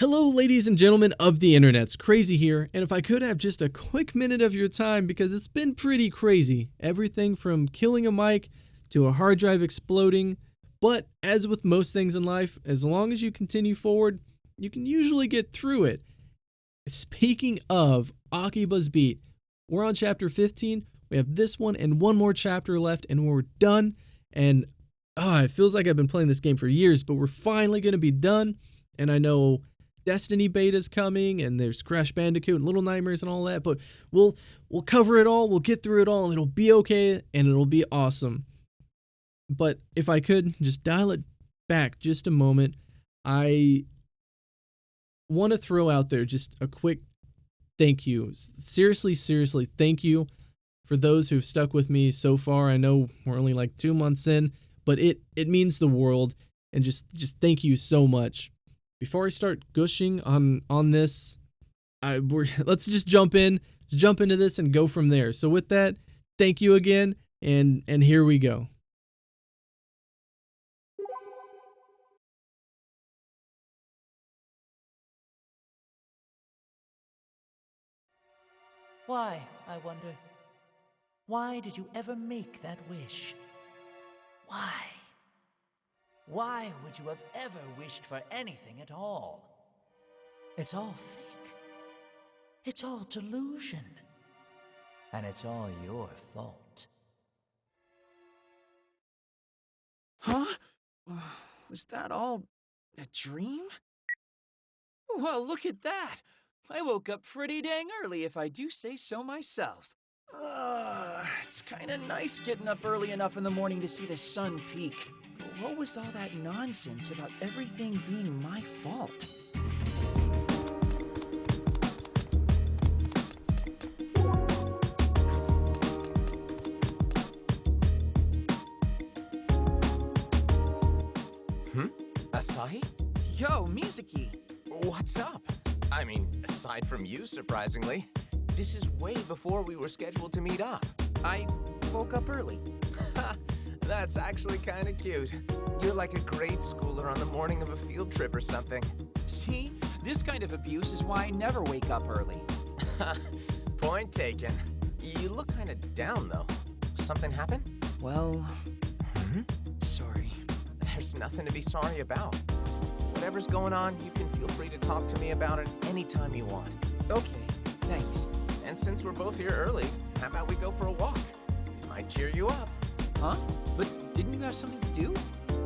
Hello, ladies and gentlemen of the internets. Crazy here, and if I could have just a quick minute of your time because it's been pretty crazy. Everything from killing a mic to a hard drive exploding. But as with most things in life, as long as you continue forward, you can usually get through it. Speaking of Akiba's Beat, we're on chapter 15. We have this one and one more chapter left, and we're done. And it feels like I've been playing this game for years, but we're finally going to be done. And I know Destiny beta's coming, and there's Crash Bandicoot and Little Nightmares and all that, but we'll cover it all, we'll get through it all, and it'll be okay, and it'll be awesome. But if I could just dial it back just a moment, I want to throw out there just a quick thank you. Seriously, thank you for those who've stuck with me so far. I know we're only like 2 months in, but it means the world, and just thank you so much. Before I start gushing on this, let's just jump in. Let's jump into this and go from there. So with that, thank you again, and here we go. Why, I wonder? Why did you ever make that wish? Why? Why would you have ever wished for anything at all? It's all fake. It's all delusion. And it's all your fault. Huh? Was that all a dream? Well, look at that! I woke up pretty dang early, if I do say so myself. It's kinda nice getting up early enough in the morning to see the sun peak. But what was all that nonsense about everything being my fault? Asahi? Yo, Mizuki! What's up? I mean, aside from you, surprisingly, this is way before we were scheduled to meet up. I woke up early. That's actually kinda cute. You're like a grade schooler on the morning of a field trip or something. See? This kind of abuse is why I never wake up early. Point taken. You look kinda down, though. Something happened? Well... Sorry. There's nothing to be sorry about. Whatever's going on, you can feel free to talk to me about it anytime you want. Okay, thanks. And since we're both here early, how about we go for a walk? It might cheer you up. Huh? But didn't you have something to do?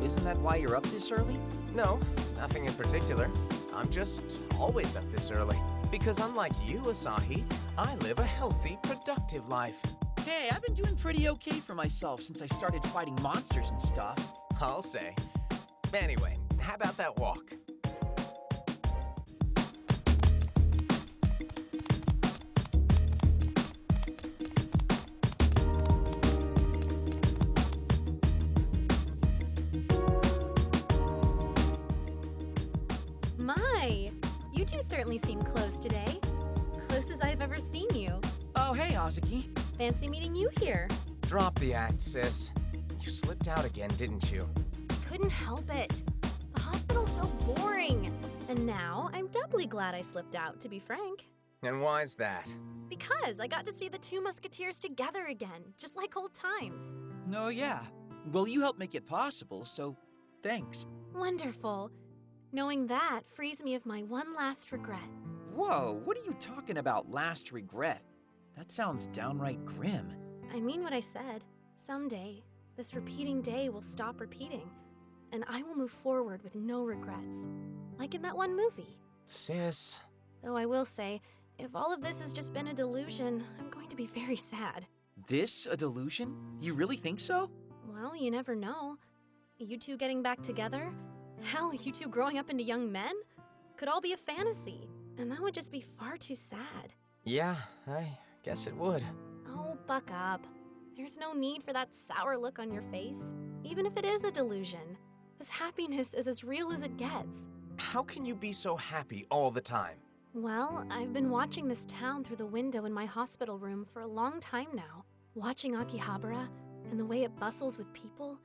Isn't that why you're up this early? No, nothing in particular. I'm just always up this early. Because unlike you, Asahi, I live a healthy, productive life. Hey, I've been doing pretty okay for myself since I started fighting monsters and stuff. I'll say. Anyway, how about that walk? My, you two certainly seem close today. Closest I've ever seen you. Oh, hey, Azuki. Fancy meeting you here. Drop the act, sis. You slipped out again, didn't you? Couldn't help it. The hospital's so boring. And now I'm doubly glad I slipped out, to be frank. And why's that? Because I got to see the two musketeers together again, just like old times. No, yeah. Well, you helped make it possible, so thanks. Wonderful. Knowing that frees me of my one last regret. Whoa, what are you talking about, last regret? That sounds downright grim. I mean what I said. Someday, this repeating day will stop repeating, and I will move forward with no regrets. Like in that one movie. Sis. Though I will say, if all of this has just been a delusion, I'm going to be very sad. This a delusion? You really think so? Well, you never know. You two getting back together? Hell, you two growing up into young men? Could all be a fantasy, and that would just be far too sad. Yeah, I guess it would. Oh, buck up. There's no need for that sour look on your face, even if it is a delusion. This happiness is as real as it gets. How can you be so happy all the time? Well, I've been watching this town through the window in my hospital room for a long time now. Watching Akihabara and the way it bustles with people,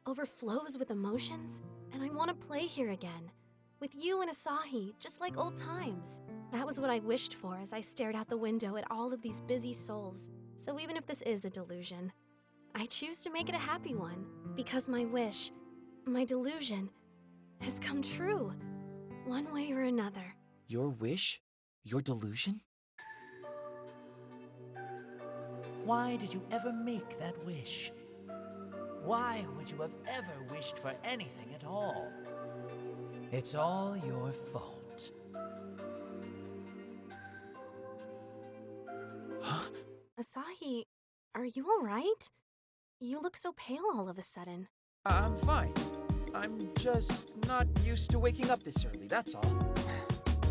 overflows with emotions, and I want to play here again. With you and Asahi, just like old times. That was what I wished for as I stared out the window at all of these busy souls. So even if this is a delusion, I choose to make it a happy one. Because my wish, my delusion, has come true. One way or another. Your wish? Your delusion? Why did you ever make that wish? Why would you have ever wished for anything at all? It's all your fault. Huh? Asahi, are you alright? You look so pale all of a sudden. I'm fine. I'm just not used to waking up this early, that's all.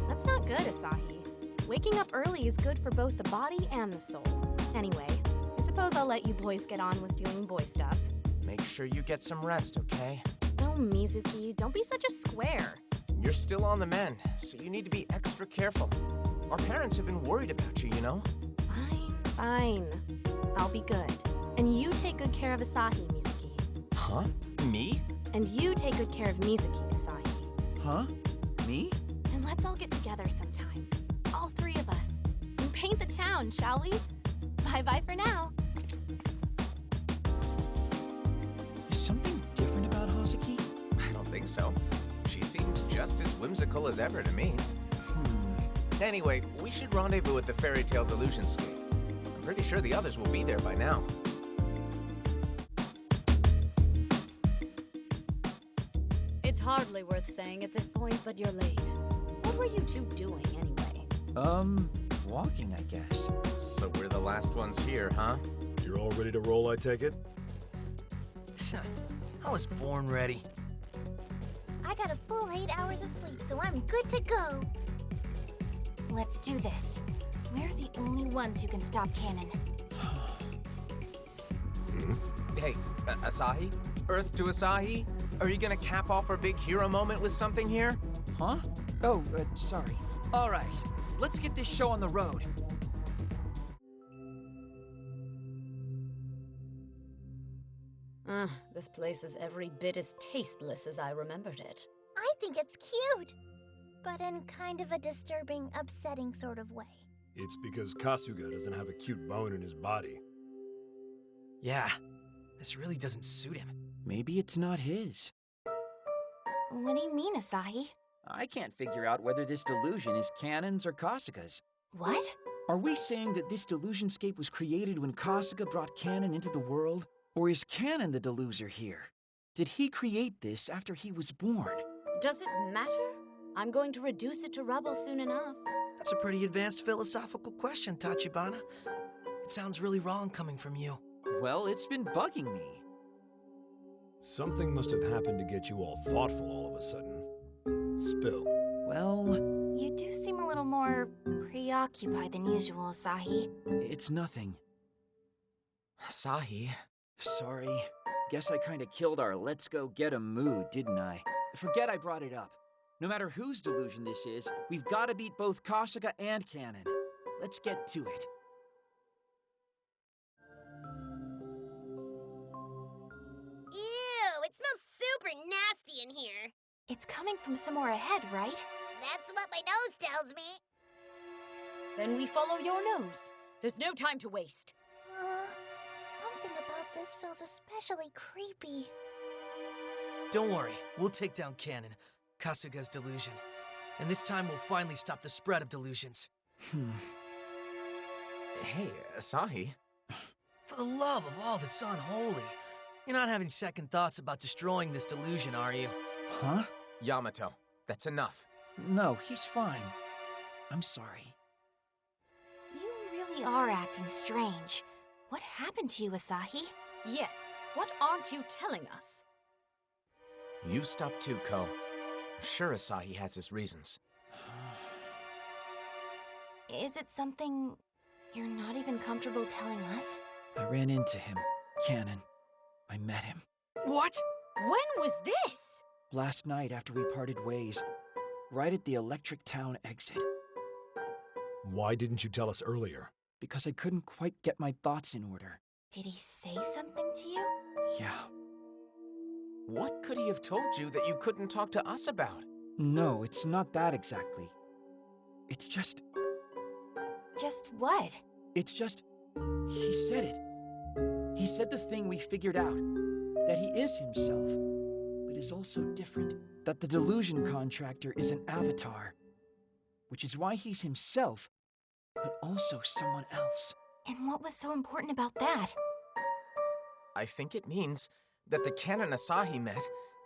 That's not good, Asahi. Waking up early is good for both the body and the soul. Anyway, I suppose I'll let you boys get on with doing boy stuff. Make sure you get some rest, okay? Oh, Mizuki, don't be such a square. You're still on the mend, so you need to be extra careful. Our parents have been worried about you, you know? Fine. I'll be good. And you take good care of Asahi, Mizuki. Huh? Me? And you take good care of Mizuki, Asahi. Huh? Me? And let's all get together sometime. All three of us. And paint the town, shall we? Bye-bye for now. Is something different about Hazuki? I don't think so. She seemed just as whimsical as ever to me. Anyway, we should rendezvous at the Fairy Tale Delusionscape. I'm pretty sure the others will be there by now. It's hardly worth saying at this point, but you're late. What were you two doing anyway? Walking, I guess. So we're the last ones here, huh? You're all ready to roll, I take it? I was born ready. I got a full 8 hours of sleep, so I'm good to go. Let's do this. We're the only ones who can stop Cannon. Hey, Asahi? Earth to Asahi? Are you gonna cap off our big hero moment with something here? Huh? Oh, sorry. All right, let's get this show on the road. This place is every bit as tasteless as I remembered it. I think it's cute, but in kind of a disturbing, upsetting sort of way. It's because Kasuga doesn't have a cute bone in his body. Yeah, this really doesn't suit him. Maybe it's not his. What do you mean, Asahi? I can't figure out whether this delusion is Cannon's or Kasuga's. What? Are we saying that this delusionscape was created when Kasuga brought Cannon into the world? Or is Cannon the deluser here? Did he create this after he was born? Does it matter? I'm going to reduce it to rubble soon enough. That's a pretty advanced philosophical question, Tachibana. It sounds really wrong coming from you. Well, it's been bugging me. Something must have happened to get you all thoughtful all of a sudden. Spill. Well, You do seem a little more preoccupied than usual, Asahi. it's nothing. Asahi? Sorry. Guess I kinda killed our let's go get 'em mood, didn't I? Forget I brought it up. No matter whose delusion this is, we've gotta beat both Kasuga and Cannon. Let's get to it. Ew, it smells super nasty in here. It's coming from somewhere ahead, right? That's what my nose tells me. Then we follow your nose. There's no time to waste. Something about this feels especially creepy. Don't worry, we'll take down Cannon, Kasuga's delusion. And this time we'll finally stop the spread of delusions. Hey, Asahi? For the love of all that's unholy, you're not having second thoughts about destroying this delusion, are you? Huh? Yamato, that's enough. No, he's fine. I'm sorry. You really are acting strange. What happened to you, Asahi? Yes, what aren't you telling us? You stop too, Ko. I'm sure Asahi has his reasons. Is it something you're not even comfortable telling us? I ran into him, Cannon. I met him. What? When was this? Last night after we parted ways, right at the Electric Town exit. Why didn't you tell us earlier? Because I couldn't quite get my thoughts in order. Did he say something to you? Yeah. What could he have told you that you couldn't talk to us about? No, it's not that exactly. It's just... Just what? It's just... He said it. He said the thing we figured out. That he is himself, but is also different. That the delusion contractor is an avatar. Which is why he's himself, but also someone else. And what was so important about that? I think it means that the canon Asahi met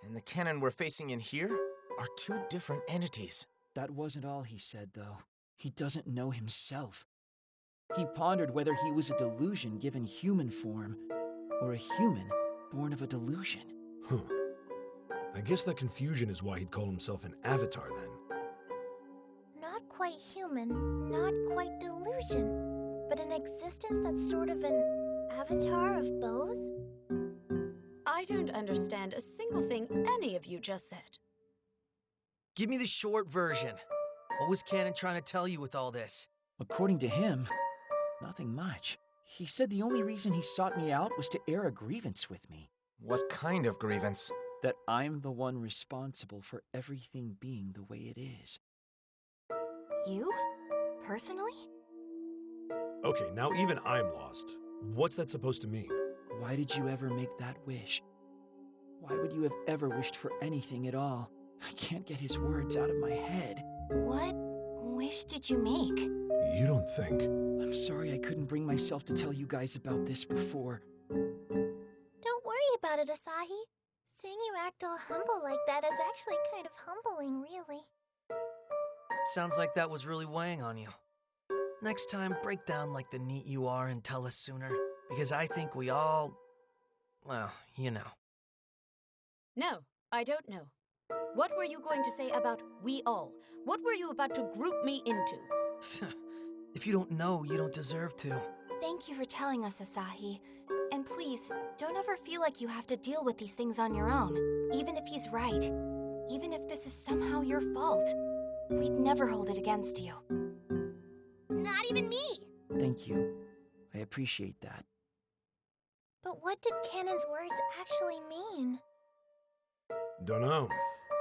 and the canon we're facing in here are two different entities. That wasn't all he said, though. He doesn't know himself. He pondered whether he was a delusion given human form, or a human born of a delusion. Huh. I guess that confusion is why he'd call himself an avatar then. Not quite human, not quite delusion, but an existence that's sort of an avatar of both? I don't understand a single thing any of you just said. Give me the short version. What was Canon trying to tell you with all this? According to him, nothing much. He said the only reason he sought me out was to air a grievance with me. What kind of grievance? That I'm the one responsible for everything being the way it is. You? Personally? Okay, now even I'm lost. What's that supposed to mean? Why did you ever make that wish? Why would you have ever wished for anything at all? I can't get his words out of my head. What wish did you make? You don't think... I'm sorry I couldn't bring myself to tell you guys about this before. Don't worry about it, Asahi. Seeing you act all humble like that is actually kind of humbling, really. Sounds like that was really weighing on you. Next time, break down like the neat you are and tell us sooner. Because I think we all... well, you know. No, I don't know. What were you going to say about we all? What were you about to group me into? If you don't know, you don't deserve to. Thank you for telling us, Asahi. And please, don't ever feel like you have to deal with these things on your own. Even if he's right. Even if this is somehow your fault. We'd never hold it against you. Not even me! Thank you. I appreciate that. But what did Canon's words actually mean? Dunno.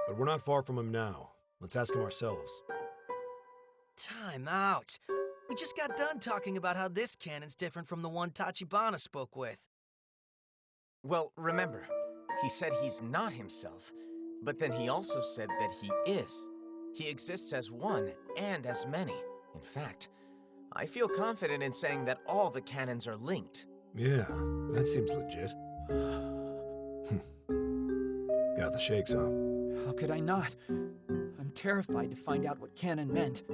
But we're not far from him now. Let's ask him ourselves. Time out. We just got done talking about how this canon's different from the one Tachibana spoke with. Well, remember, he said he's not himself, but then he also said that he is. He exists as one and as many. In fact, I feel confident in saying that all the canons are linked. Yeah, that seems legit. Got the shakes, huh? How could I not? I'm terrified to find out what canon meant.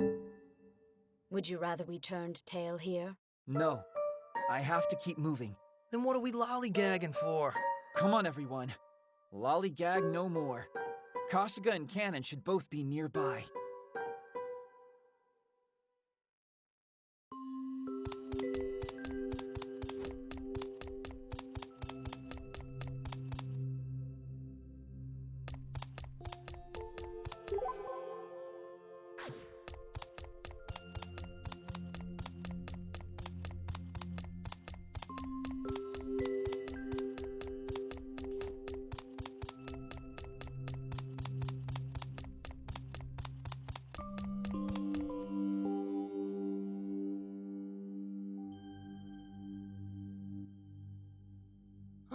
Would you rather we turned tail here? No. I have to keep moving. Then what are we lollygagging for? Come on, everyone. Lollygag no more. Kasuga and Canon should both be nearby.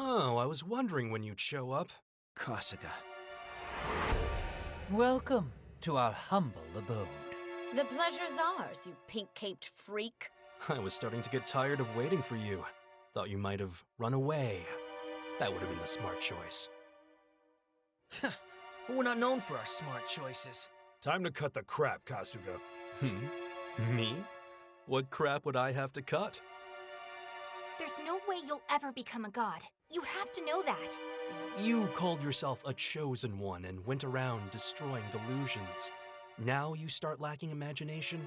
Oh, I was wondering when you'd show up. Kasuga. Welcome to our humble abode. The pleasure's ours, you pink-caped freak. I was starting to get tired of waiting for you. Thought you might have run away. That would have been the smart choice. We're not known for our smart choices. Time to cut the crap, Kasuga. Me? What crap would I have to cut? There's no way you'll ever become a god. You have to know that. You called yourself a chosen one and went around destroying delusions. Now you start lacking imagination?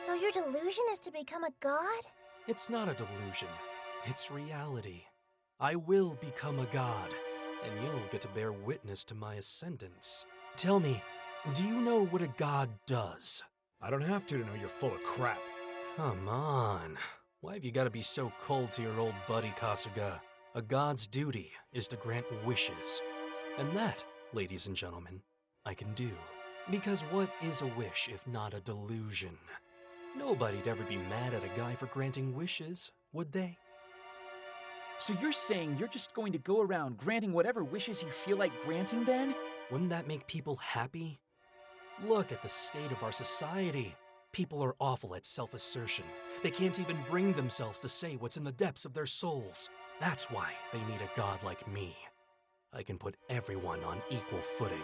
So your delusion is to become a god? It's not a delusion. It's reality. I will become a god, and you'll get to bear witness to my ascendance. Tell me, do you know what a god does? I don't have to know you're full of crap. Come on. Why have you got to be so cold to your old buddy, Kasuga? A god's duty is to grant wishes. And that, ladies and gentlemen, I can do. Because what is a wish if not a delusion? Nobody'd ever be mad at a guy for granting wishes, would they? So you're saying you're just going to go around granting whatever wishes you feel like granting then? Wouldn't that make people happy? Look at the state of our society. People are awful at self-assertion. They can't even bring themselves to say what's in the depths of their souls. That's why they need a god like me. I can put everyone on equal footing.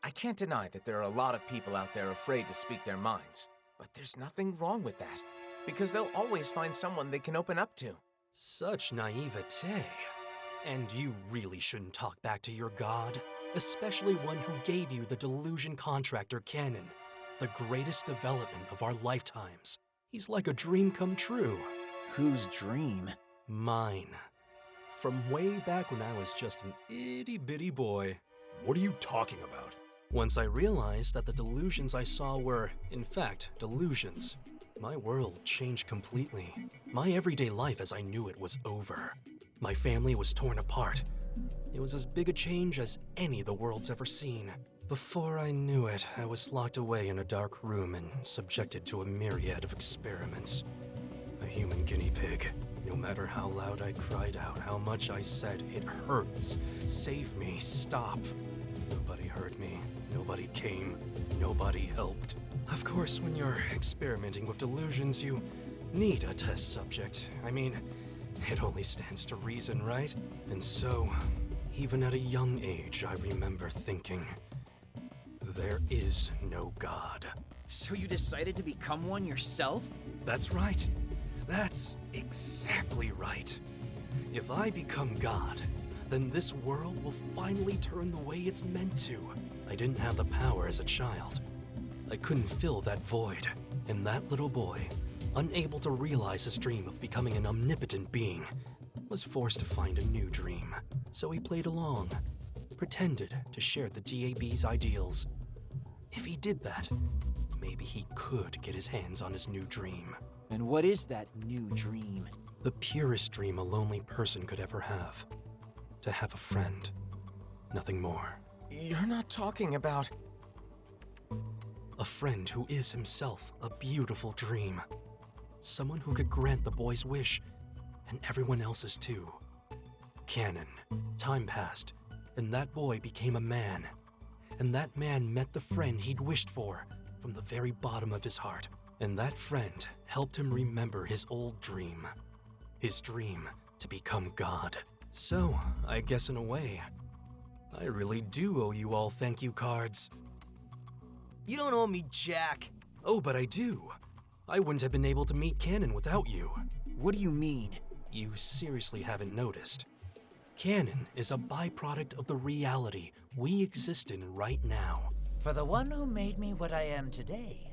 I can't deny that there are a lot of people out there afraid to speak their minds. But there's nothing wrong with that, because they'll always find someone they can open up to. Such naivete. And you really shouldn't talk back to your god, especially one who gave you the delusion contractor Canon, the greatest development of our lifetimes. He's like a dream come true. Whose dream? Mine. From way back when I was just an itty-bitty boy. What are you talking about? Once I realized that the delusions I saw were, in fact, delusions, my world changed completely. My everyday life as I knew it was over. My family was torn apart. It was as big a change as any the world's ever seen. Before I knew it, I was locked away in a dark room and subjected to a myriad of experiments. A human guinea pig. No matter how loud I cried out, how much I said, "It hurts. Save me. Stop." Nobody heard me. Nobody came. Nobody helped. Of course, when you're experimenting with delusions, you need a test subject. I mean, it only stands to reason, right? And so, even at a young age, I remember thinking, there is no God. So you decided to become one yourself? That's right. That's exactly right. If I become God, then this world will finally turn the way it's meant to. I didn't have the power as a child. I couldn't fill that void, and that little boy, unable to realize his dream of becoming an omnipotent being, was forced to find a new dream. So he played along, pretended to share the DAB's ideals. If he did that, maybe he could get his hands on his new dream. And what is that new dream? The purest dream a lonely person could ever have. To have a friend. Nothing more. You're not talking about... A friend who is himself a beautiful dream. Someone who could grant the boy's wish, and everyone else's too. Canon. Time passed, and that boy became a man. And that man met the friend he'd wished for from the very bottom of his heart. And that friend helped him remember his old dream. His dream to become God. So, I guess in a way, I really do owe you all thank you cards. You don't owe me jack. Oh, but I do. I wouldn't have been able to meet Canon without you. What do you mean? You seriously haven't noticed. Canon is a byproduct of the reality we exist in right now. For the one who made me what I am today,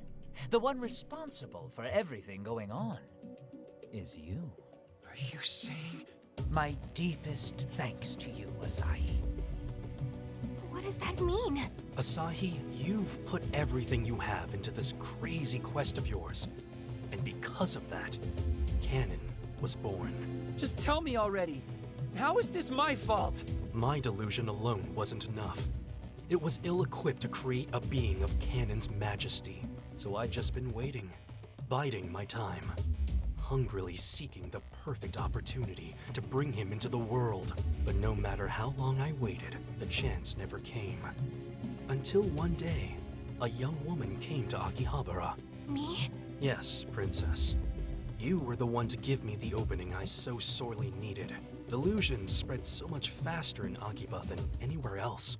the one responsible for everything going on, is you. Are you saying... My deepest thanks to you, Asahi. What does that mean? Asahi, you've put everything you have into this crazy quest of yours. And because of that, Canon was born. Just tell me already. How is this my fault? My delusion alone wasn't enough. It was ill-equipped to create a being of Canon's majesty. So I'd just been waiting, biding my time, hungrily seeking the perfect opportunity to bring him into the world. But no matter how long I waited, the chance never came. Until one day, a young woman came to Akihabara. Me? Yes, Princess. You were the one to give me the opening I so sorely needed. Delusions spread so much faster in Akiba than anywhere else.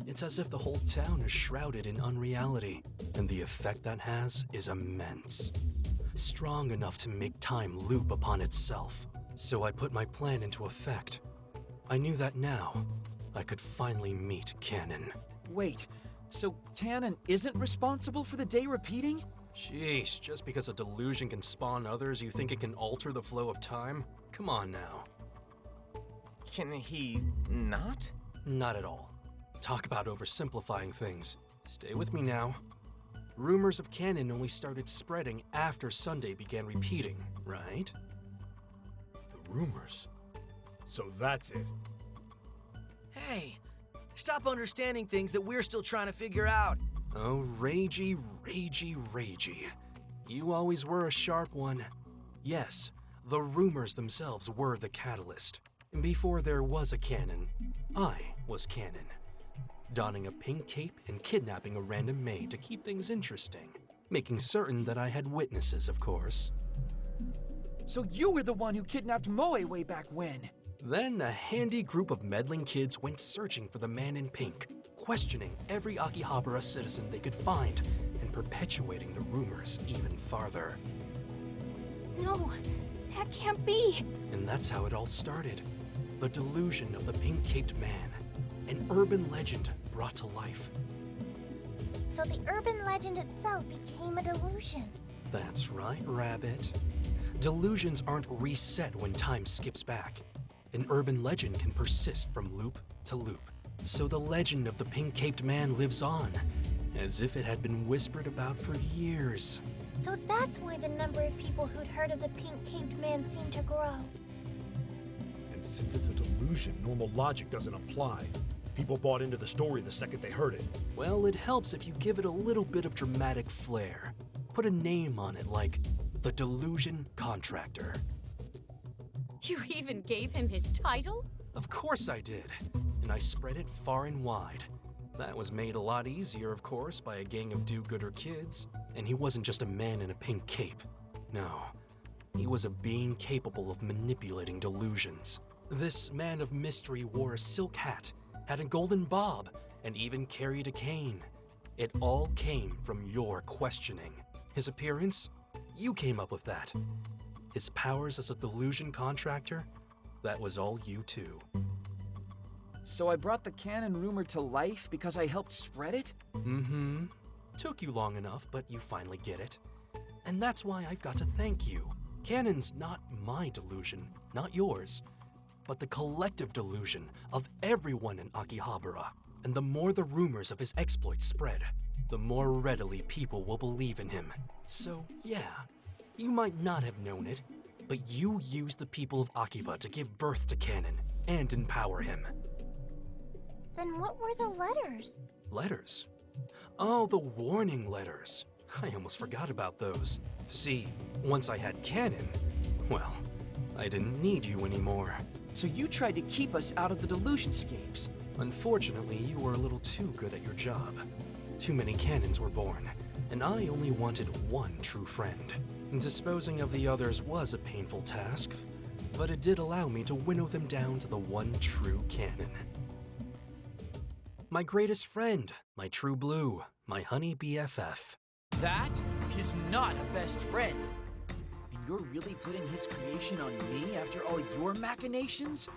It's as if the whole town is shrouded in unreality, and the effect that has is immense. Strong enough to make time loop upon itself. So I put my plan into effect. I knew that now, I could finally meet Canon. Wait, so Canon isn't responsible for the day repeating? Sheesh, just because a delusion can spawn others, you think it can alter the flow of time? Come on now. Can he not? Not at all. Talk about oversimplifying things. Stay with me now. Rumors of Canon only started spreading after Sunday began repeating, right? The rumors. So that's it. Hey, Stop understanding things that we're still trying to figure out. Oh, ragey, ragey, ragey. You always were a sharp one. Yes, the rumors themselves were the catalyst. Before there was a canon, I was canon. Donning a pink cape and kidnapping a random maid to keep things interesting. Making certain that I had witnesses, of course. So you were the one who kidnapped Moe way back when? Then a handy group of meddling kids went searching for the man in pink, questioning every Akihabara citizen they could find, and perpetuating the rumors even farther. No, that can't be. And that's how it all started. The delusion of the pink-caped man. An urban legend brought to life. So the urban legend itself became a delusion. That's right, Rabbit. Delusions aren't reset when time skips back. An urban legend can persist from loop to loop. So the legend of the pink-caped man lives on, as if it had been whispered about for years. So that's why the number of people who'd heard of the pink-caped man seemed to grow. And since it's a delusion, normal logic doesn't apply. People bought into the story the second they heard it. Well, it helps if you give it a little bit of dramatic flair. Put a name on it like the Delusion Contractor. You even gave him his title? Of course I did, and I spread it far and wide. That was made a lot easier, of course, by a gang of do-gooder kids. And he wasn't just a man in a pink cape. No, he was a being capable of manipulating delusions. This man of mystery wore a silk hat, had a golden bob, and even carried a cane. It all came from your questioning. His appearance? You came up with that. His powers as a delusion contractor? That was all you too. So I brought the canon rumor to life because I helped spread it? Mm-hmm. Took you long enough, but you finally get it. And that's why I've got to thank you. Canon's not my delusion, not yours, but the collective delusion of everyone in Akihabara. And the more the rumors of his exploits spread, the more readily people will believe in him. So yeah, you might not have known it, but you used the people of Akiba to give birth to Canon and empower him. Then what were the letters? Letters? Oh, the warning letters. I almost forgot about those. See, once I had Canon, well, I didn't need you anymore. So you tried to keep us out of the delusionscapes. Unfortunately, you were a little too good at your job. Too many Canons were born, and I only wanted one true friend. Disposing of the others was a painful task, but it did allow me to winnow them down to the one true Canon. My greatest friend, my true blue, my honey BFF. That is not a best friend. And you're really putting his creation on me after all your machinations?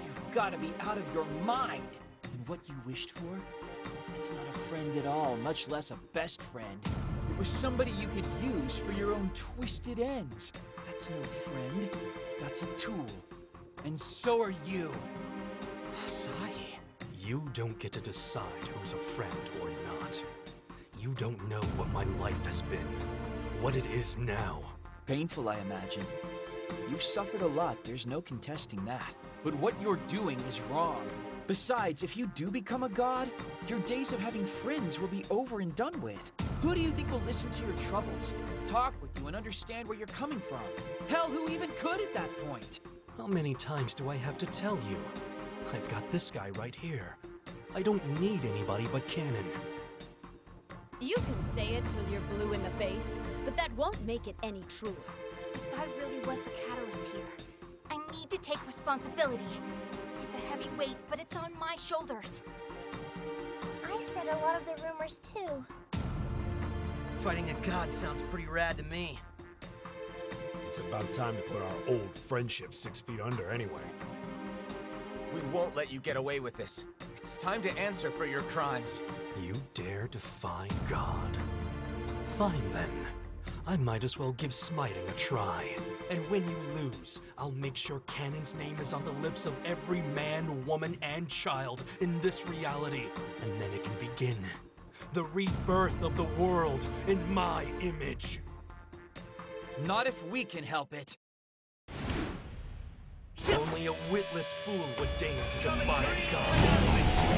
You've got to be out of your mind. And what you wished for? It's not a friend at all, much less a best friend. It was somebody you could use for your own twisted ends. That's no friend. That's a tool. And so are you. Asahi. You don't get to decide who's a friend or not. You don't know what my life has been, what it is now. Painful, I imagine. You've suffered a lot, there's no contesting that. But what you're doing is wrong. Besides, if you do become a god, your days of having friends will be over and done with. Who do you think will listen to your troubles, talk with you, and understand where you're coming from? Hell, who even could at that point? How many times do I have to tell you? I've got this guy right here. I don't need anybody but Canon. You can say it till you're blue in the face, but that won't make it any truer. If I really was the catalyst here, I need to take responsibility. It's a heavy weight, but it's on my shoulders. I spread a lot of the rumors too. Fighting a god sounds pretty rad to me. It's about time to put our old friendship 6 feet under anyway. We won't let you get away with this. It's time to answer for your crimes. You dare defy God? Fine then. I might as well give smiting a try. And when you lose, I'll make sure Canon's name is on the lips of every man, woman, and child in this reality. And then it can begin. The rebirth of the world in my image. Not if we can help it. Only a witless fool would deign to defy God.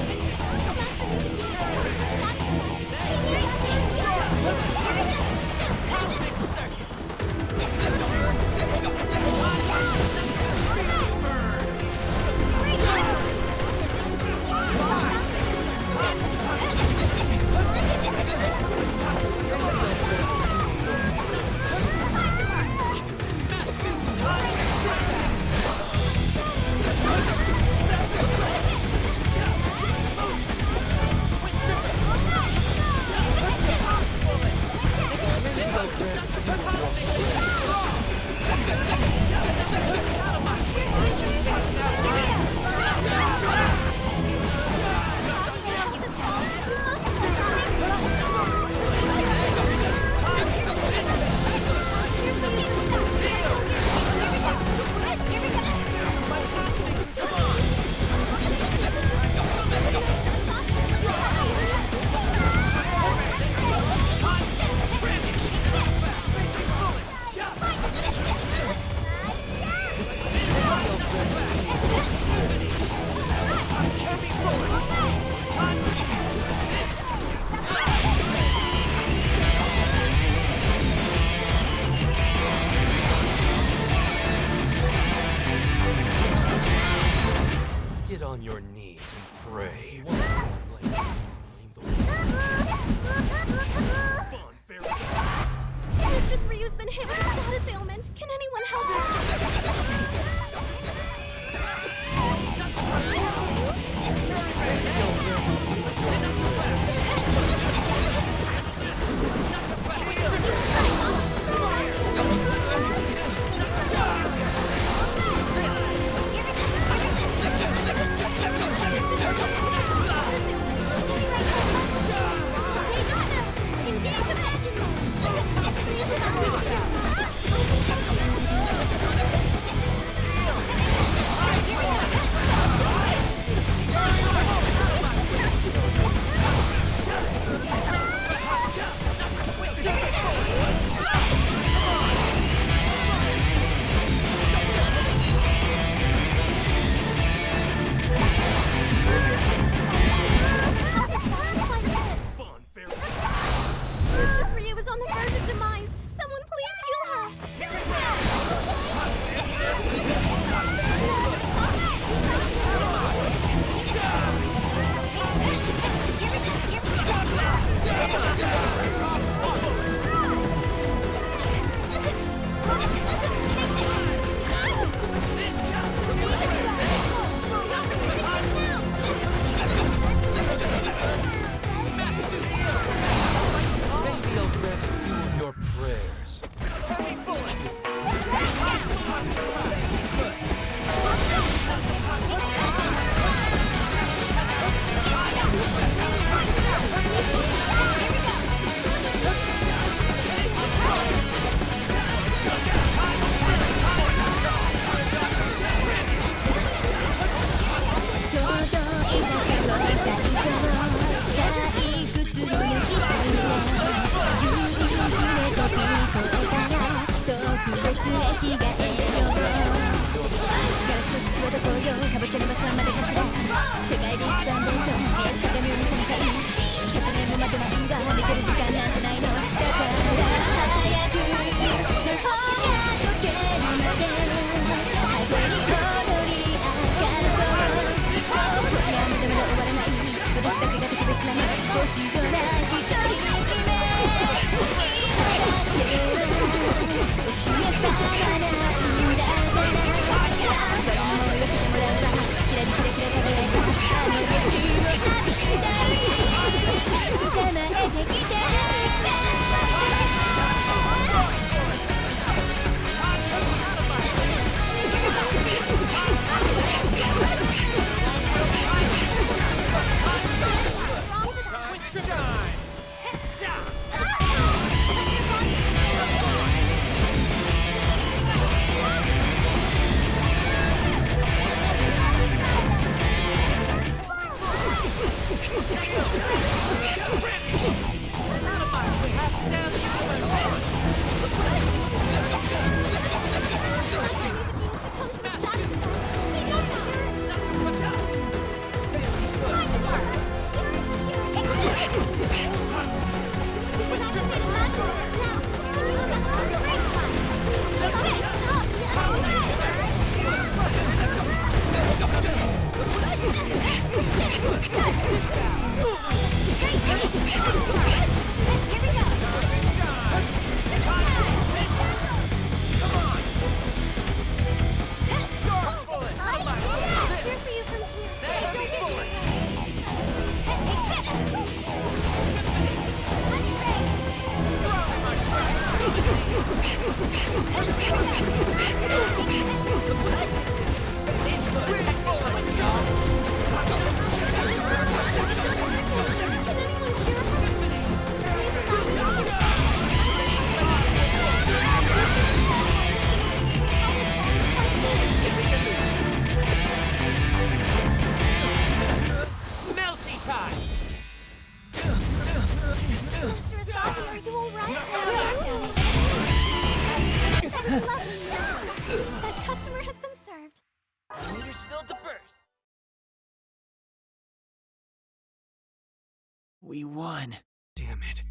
We won. Damn it.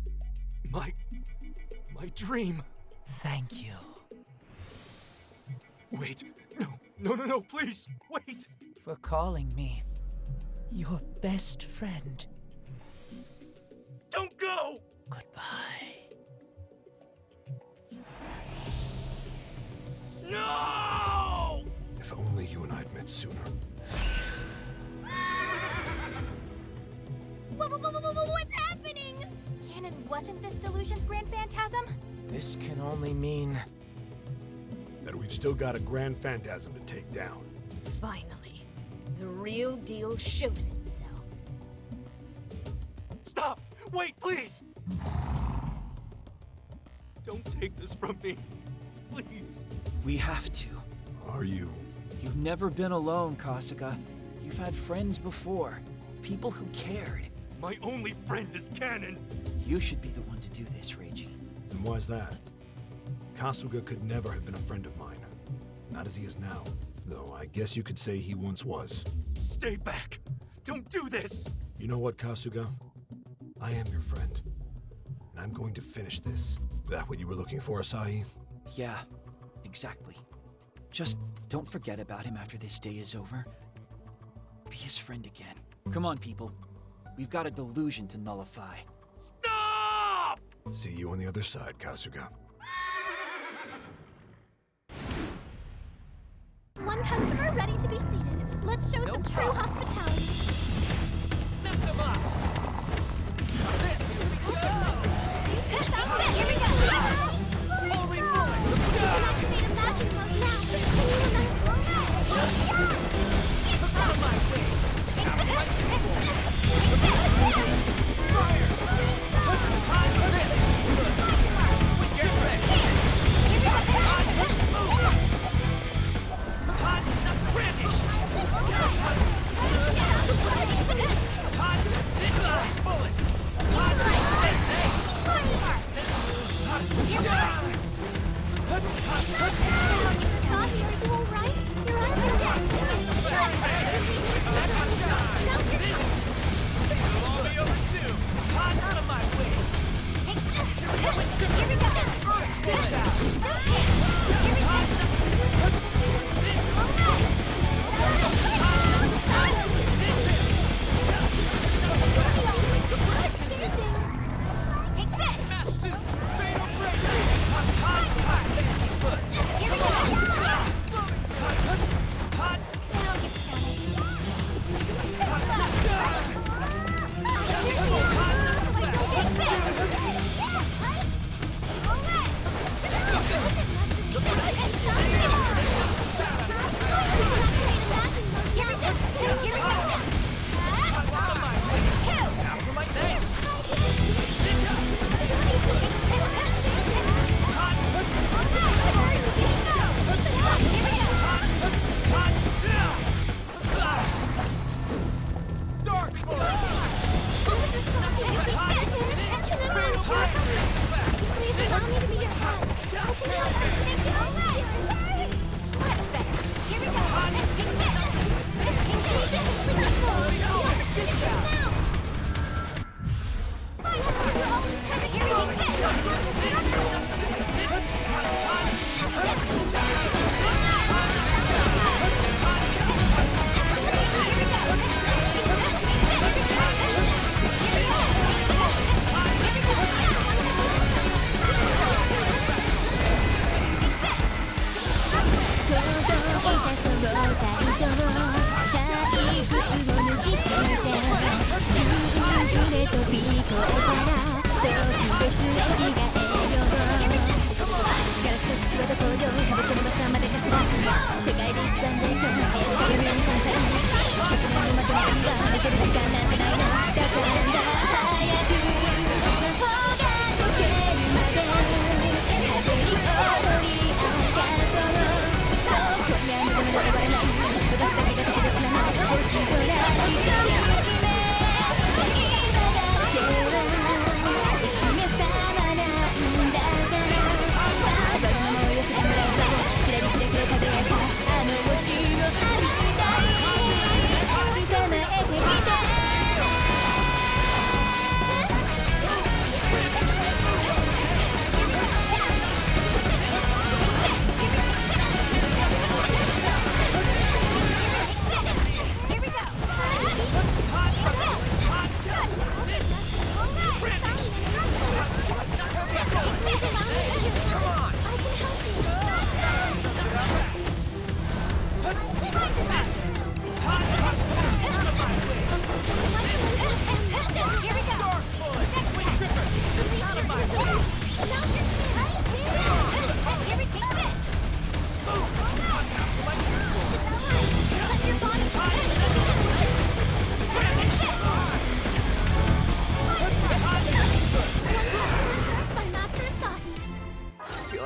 My dream. Thank you. Wait. No, please. Wait. For calling me your best friend. Don't go! Goodbye. No! If only you and I'd met sooner. What's happening? Canon, wasn't this delusion's grand phantasm? This can only mean... And we've still got a grand phantasm to take down. Finally, the real deal shows itself. Stop! Wait, please! Don't take this from me. Please. We have to. Are you? You've never been alone, Kasuga. You've had friends before. People who cared. My only friend is Canon! You should be the one to do this, Reiji. And why's that? Kasuga could never have been a friend of mine. Not as he is now. Though I guess you could say he once was. Stay back! Don't do this! You know what, Kasuga? I am your friend. And I'm going to finish this. That what you were looking for, Asahi? Yeah, exactly. Just don't forget about him after this day is over. Be his friend again. Come on, people. We've got a delusion to nullify. Stop! See you on the other side, Kasuga. One customer ready to be seated. Let's show some true hospitality. Lift him up! Here we go. Holy moly! Activate a magic mode now. Continue a nice Out of my way! Hot, not British!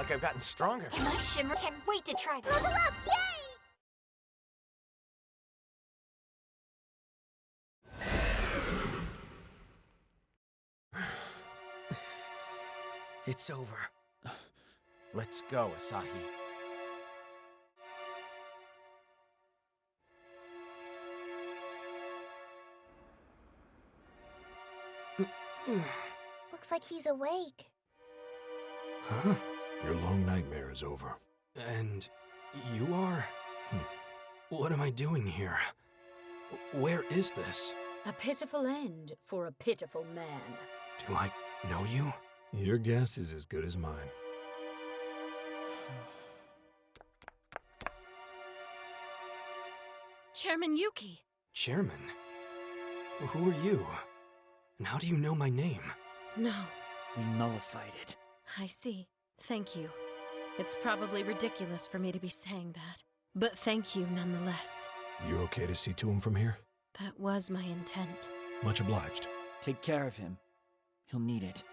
like I've gotten stronger. And my shimmer can't wait to try this. Level up! Yay! It's over. Let's go, Asahi. Looks like he's awake. Huh? Your long nightmare is over. And you are? What am I doing here? Where is this? A pitiful end for a pitiful man. Do I know you? Your guess is as good as mine. Chairman Yuki. Chairman? Who are you? And how do you know my name? No, We nullified it. I see. Thank you. It's probably ridiculous for me to be saying that, but thank you nonetheless. You okay to see to him from here? That was my intent. Much obliged. Take care of him. He'll need it.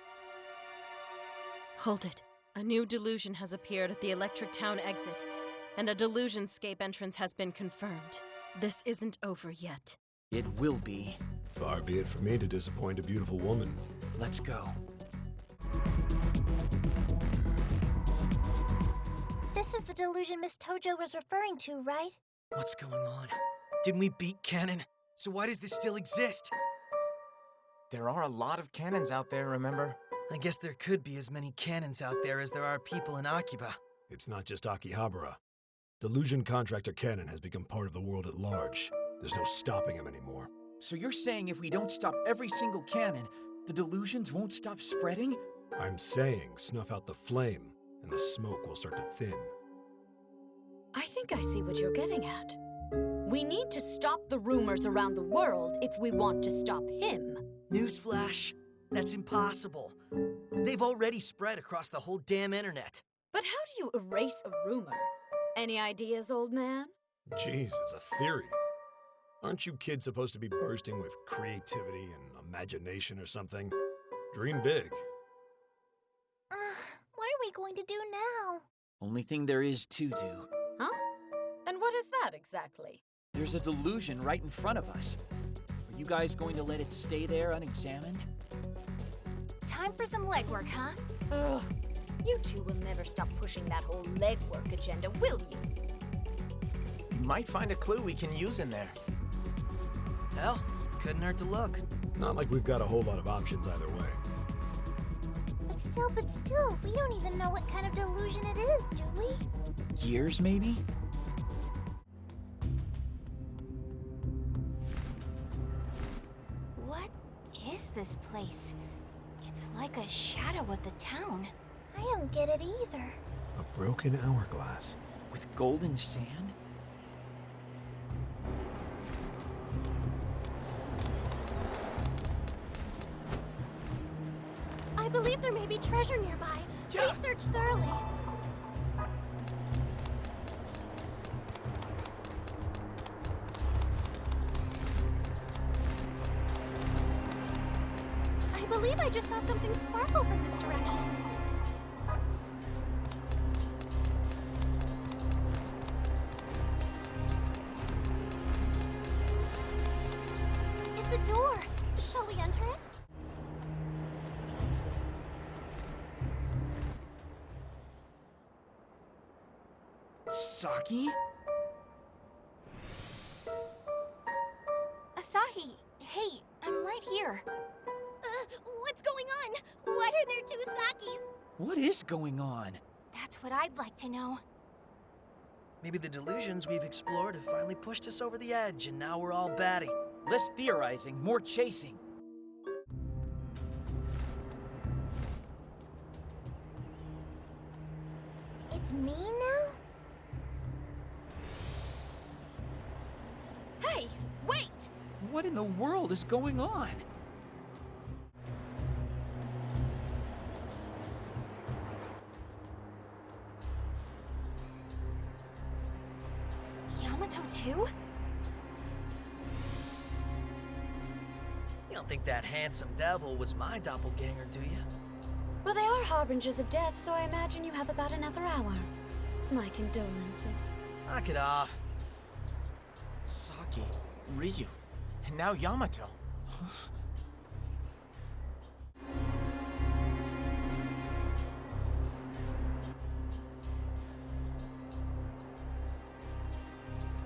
Hold it. A new delusion has appeared at the Electric Town exit, and a delusionscape entrance has been confirmed. This isn't over yet. It will be. Far be it for me to disappoint a beautiful woman. Let's go. This is the delusion Miss Tojo was referring to, right? What's going on? Didn't we beat Cannon? So why does this still exist? There are a lot of cannons out there, remember? I guess there could be as many cannons out there as there are people in Akiba. It's not just Akihabara. Delusion Contractor Cannon has become part of the world at large. There's no stopping him anymore. So you're saying if we don't stop every single cannon, the delusions won't stop spreading? I'm saying snuff out the flame, and the smoke will start to thin. I think I see what you're getting at. We need to stop the rumors around the world if we want to stop him. Newsflash, that's impossible. They've already spread across the whole damn internet. But how do you erase a rumor? Any ideas, old man? Jeez, it's a theory. Aren't you kids supposed to be bursting with creativity and imagination or something? Dream big. What are we going to do now? Only thing there is to do. Huh? And what is that exactly? There's a delusion right in front of us. Are you guys going to let it stay there unexamined? Time for some legwork, huh? Ugh. You two will never stop pushing that whole legwork agenda, will you? We might find a clue we can use in there. Hell, couldn't hurt to look. Not like we've got a whole lot of options either way. But still, we don't even know what kind of delusion it is, do we? Gears, maybe? What is this place? It's like a shadow of the town. I don't get it either. A broken hourglass. With golden sand? I believe there may be treasure nearby. Please search thoroughly. I believe I just saw something sparkle from this direction. It's a door. Shall we enter it? Saki? Asahi, hey, I'm right here. What's going on? Why are there two Sakis? What is going on? That's what I'd like to know. Maybe the delusions we've explored have finally pushed us over the edge, and now we're all batty. Less theorizing, more chasing. It's me now? Hey, wait! What in the world is going on? Yamato too? You don't think that handsome devil was my doppelganger, do you? Well, they are harbingers of death, so I imagine you have about another hour. My condolences. Knock it off. Saki, Ryu, and now Yamato.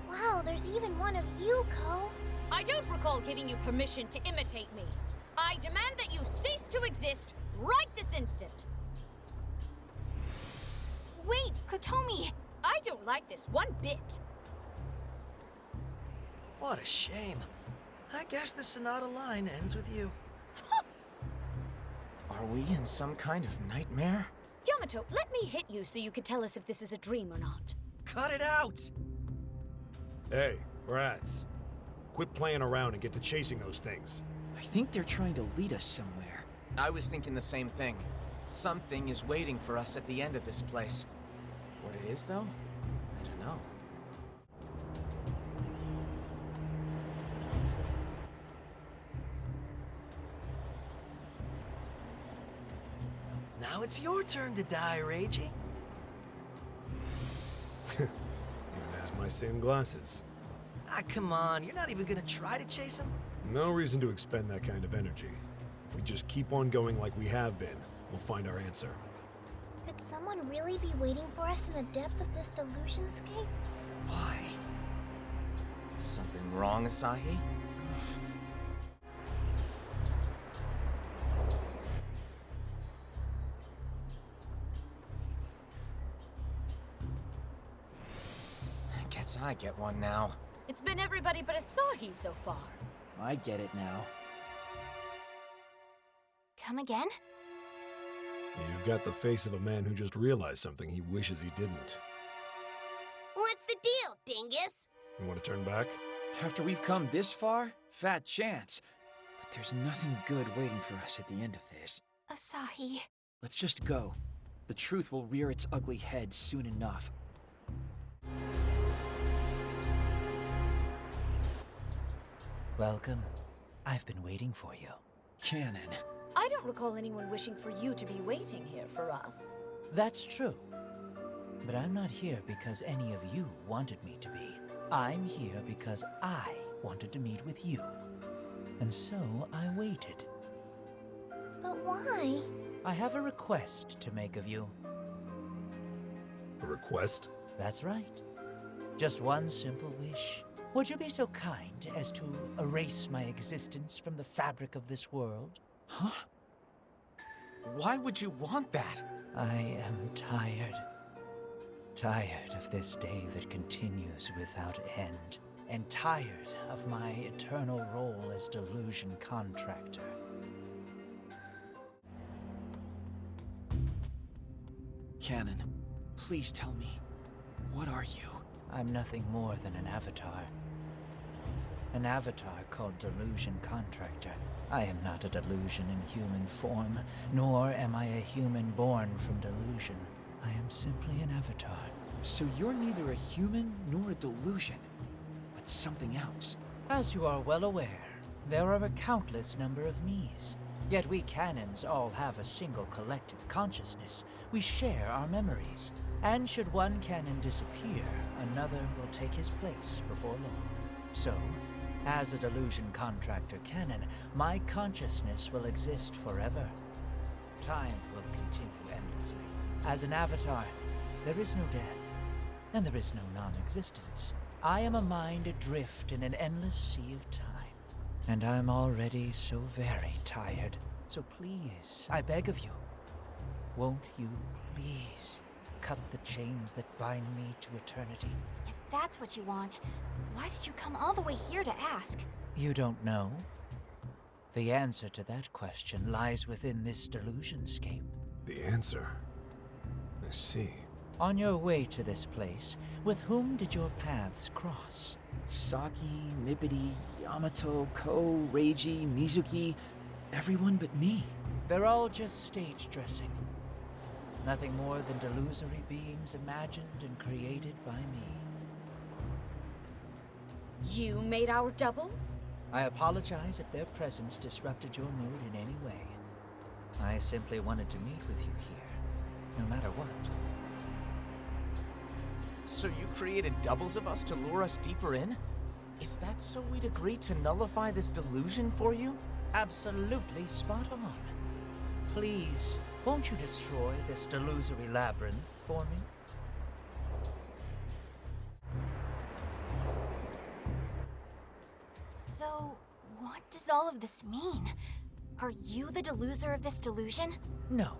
Wow, there's even one of you, Ko. I don't recall giving you permission to imitate me. I demand that you cease to exist right this instant. Wait, Kotomi! I don't like this one bit. What a shame. I guess the Sonata line ends with you. Are we in some kind of nightmare? Yamato, let me hit you so you can tell us if this is a dream or not. Cut it out! Hey, rats. Quit playing around and get to chasing those things. I think they're trying to lead us somewhere. I was thinking the same thing. Something is waiting for us at the end of this place. What it is, though? I don't know. Now it's your turn to die, Reiji. Even has my same glasses. Ah, come on. You're not even gonna try to chase him? No reason to expend that kind of energy. If we just keep on going like we have been, we'll find our answer. Could someone really be waiting for us in the depths of this delusionscape? Why? Something wrong, Asahi? I guess I get one now. It's been everybody but Asahi so far. I get it now. Come again? You've got the face of a man who just realized something he wishes he didn't. What's the deal, dingus? You want to turn back? After we've come this far, fat chance. But there's nothing good waiting for us at the end of this. Asahi. Let's just go. The truth will rear its ugly head soon enough. Welcome. I've been waiting for you. Canon. I don't recall anyone wishing for you to be waiting here for us. That's true. But I'm not here because any of you wanted me to be. I'm here because I wanted to meet with you. And so I waited. But why? I have a request to make of you. A request? That's right. Just one simple wish. Would you be so kind as to erase my existence from the fabric of this world? Huh? Why would you want that? I am tired. Tired of this day that continues without end. And tired of my eternal role as delusion contractor. Canon, please tell me, what are you? I'm nothing more than an avatar. An avatar called Delusion Contractor. I am not a delusion in human form, nor am I a human born from delusion. I am simply an avatar. So you're neither a human nor a delusion, but something else. As you are well aware, there are a countless number of me's. Yet we canons all have a single collective consciousness. We share our memories. And should one canon disappear, another will take his place before long. So, as a delusion contractor canon, my consciousness will exist forever. Time will continue endlessly. As an avatar, there is no death, and there is no non-existence. I am a mind adrift in an endless sea of time. And I'm already so very tired. So please, I beg of you, won't you please cut the chains that bind me to eternity? If that's what you want, why did you come all the way here to ask? You don't know? The answer to that question lies within this delusionscape. The answer? I see. On your way to this place, with whom did your paths cross? Saki, Mippity, Yamato, Ko, Reiji, Mizuki, everyone but me. They're all just stage dressing. Nothing more than delusory beings imagined and created by me. You made our doubles? I apologize if their presence disrupted your mood in any way. I simply wanted to meet with you here, no matter what. So you created doubles of us to lure us deeper in? Is that so we'd agree to nullify this delusion for you? Absolutely spot on. Please, won't you destroy this delusory labyrinth for me? So, what does all of this mean? Are you the deluser of this delusion? No,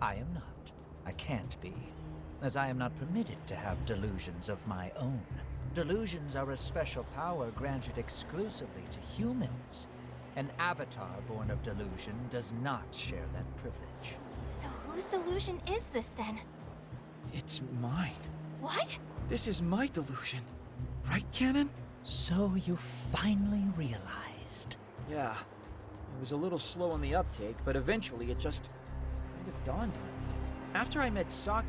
I am not. I can't be, as I am not permitted to have delusions of my own. Delusions are a special power granted exclusively to humans. An avatar born of delusion does not share that privilege. So whose delusion is this then? It's mine. What? This is my delusion. Right, Canon? So you finally realized. Yeah. It was a little slow on the uptake, but eventually it just kind of dawned on me. After I met Saki,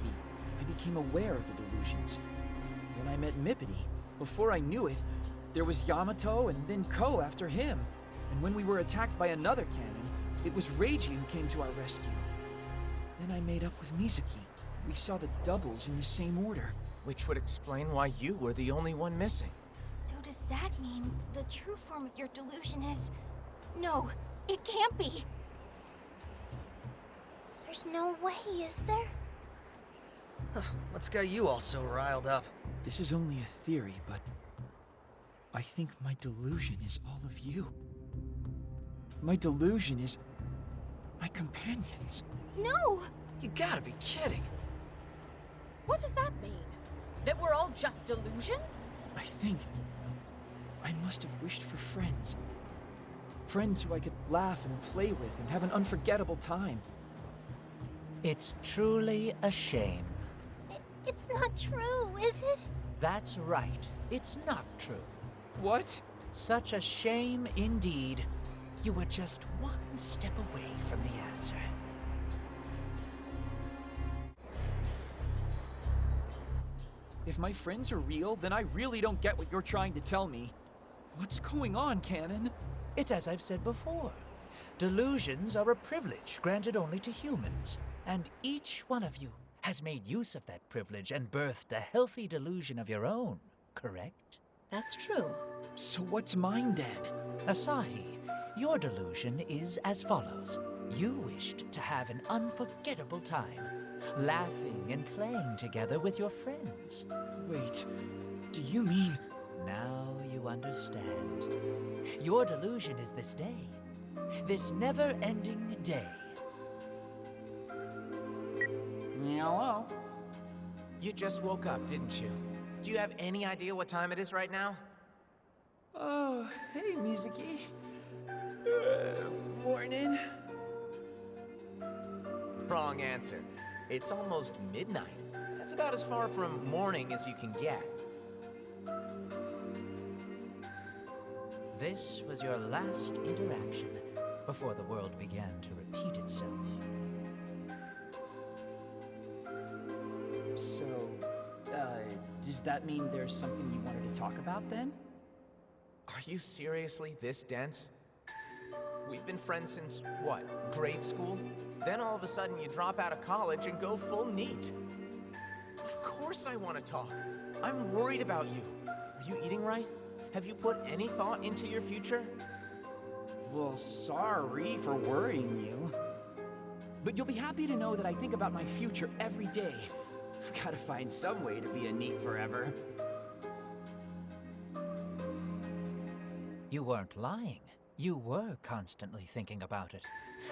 I became aware of the delusions. Then I met Mippity. Before I knew it, there was Yamato and then Ko after him. And when we were attacked by another cannon, it was Reiji who came to our rescue. Then I made up with Mizuki. We saw the doubles in the same order. Which would explain why you were the only one missing. So does that mean the true form of your delusion is... No, it can't be! There's no way, is there? What's got you all so riled up? This is only a theory, but I think my delusion is all of you. My delusion is my companions. No! You gotta be kidding. What does that mean? That we're all just delusions? I think I must have wished for friends. Friends who I could laugh and play with and have an unforgettable time. It's truly a shame. It's not true, is it? That's right. It's not true. What? Such a shame indeed. You were just one step away from the answer. If my friends are real, then I really don't get what you're trying to tell me. What's going on, Canon? It's as I've said before. Delusions are a privilege granted only to humans, and each one of you has made use of that privilege and birthed a healthy delusion of your own, correct? That's true. So what's mine then? Asahi, your delusion is as follows. You wished to have an unforgettable time, laughing and playing together with your friends. Wait, do you mean... Now you understand. Your delusion is this day. This never-ending day. Hello? You just woke up, didn't you? Do you have any idea what time it is right now? Oh, hey, Mizuki. Morning. Wrong answer. It's almost midnight. That's about as far from morning as you can get. This was your last interaction before the world began to repeat itself. So, does that mean there's something you wanted to talk about then? Are you seriously this dense? We've been friends since, what, grade school? Then all of a sudden you drop out of college and go full NEET. Of course I want to talk. I'm worried about you. Are you eating right? Have you put any thought into your future? Well, sorry for worrying you. But you'll be happy to know that I think about my future every day. I've gotta find some way to be a NEET forever. You weren't lying. You were constantly thinking about it.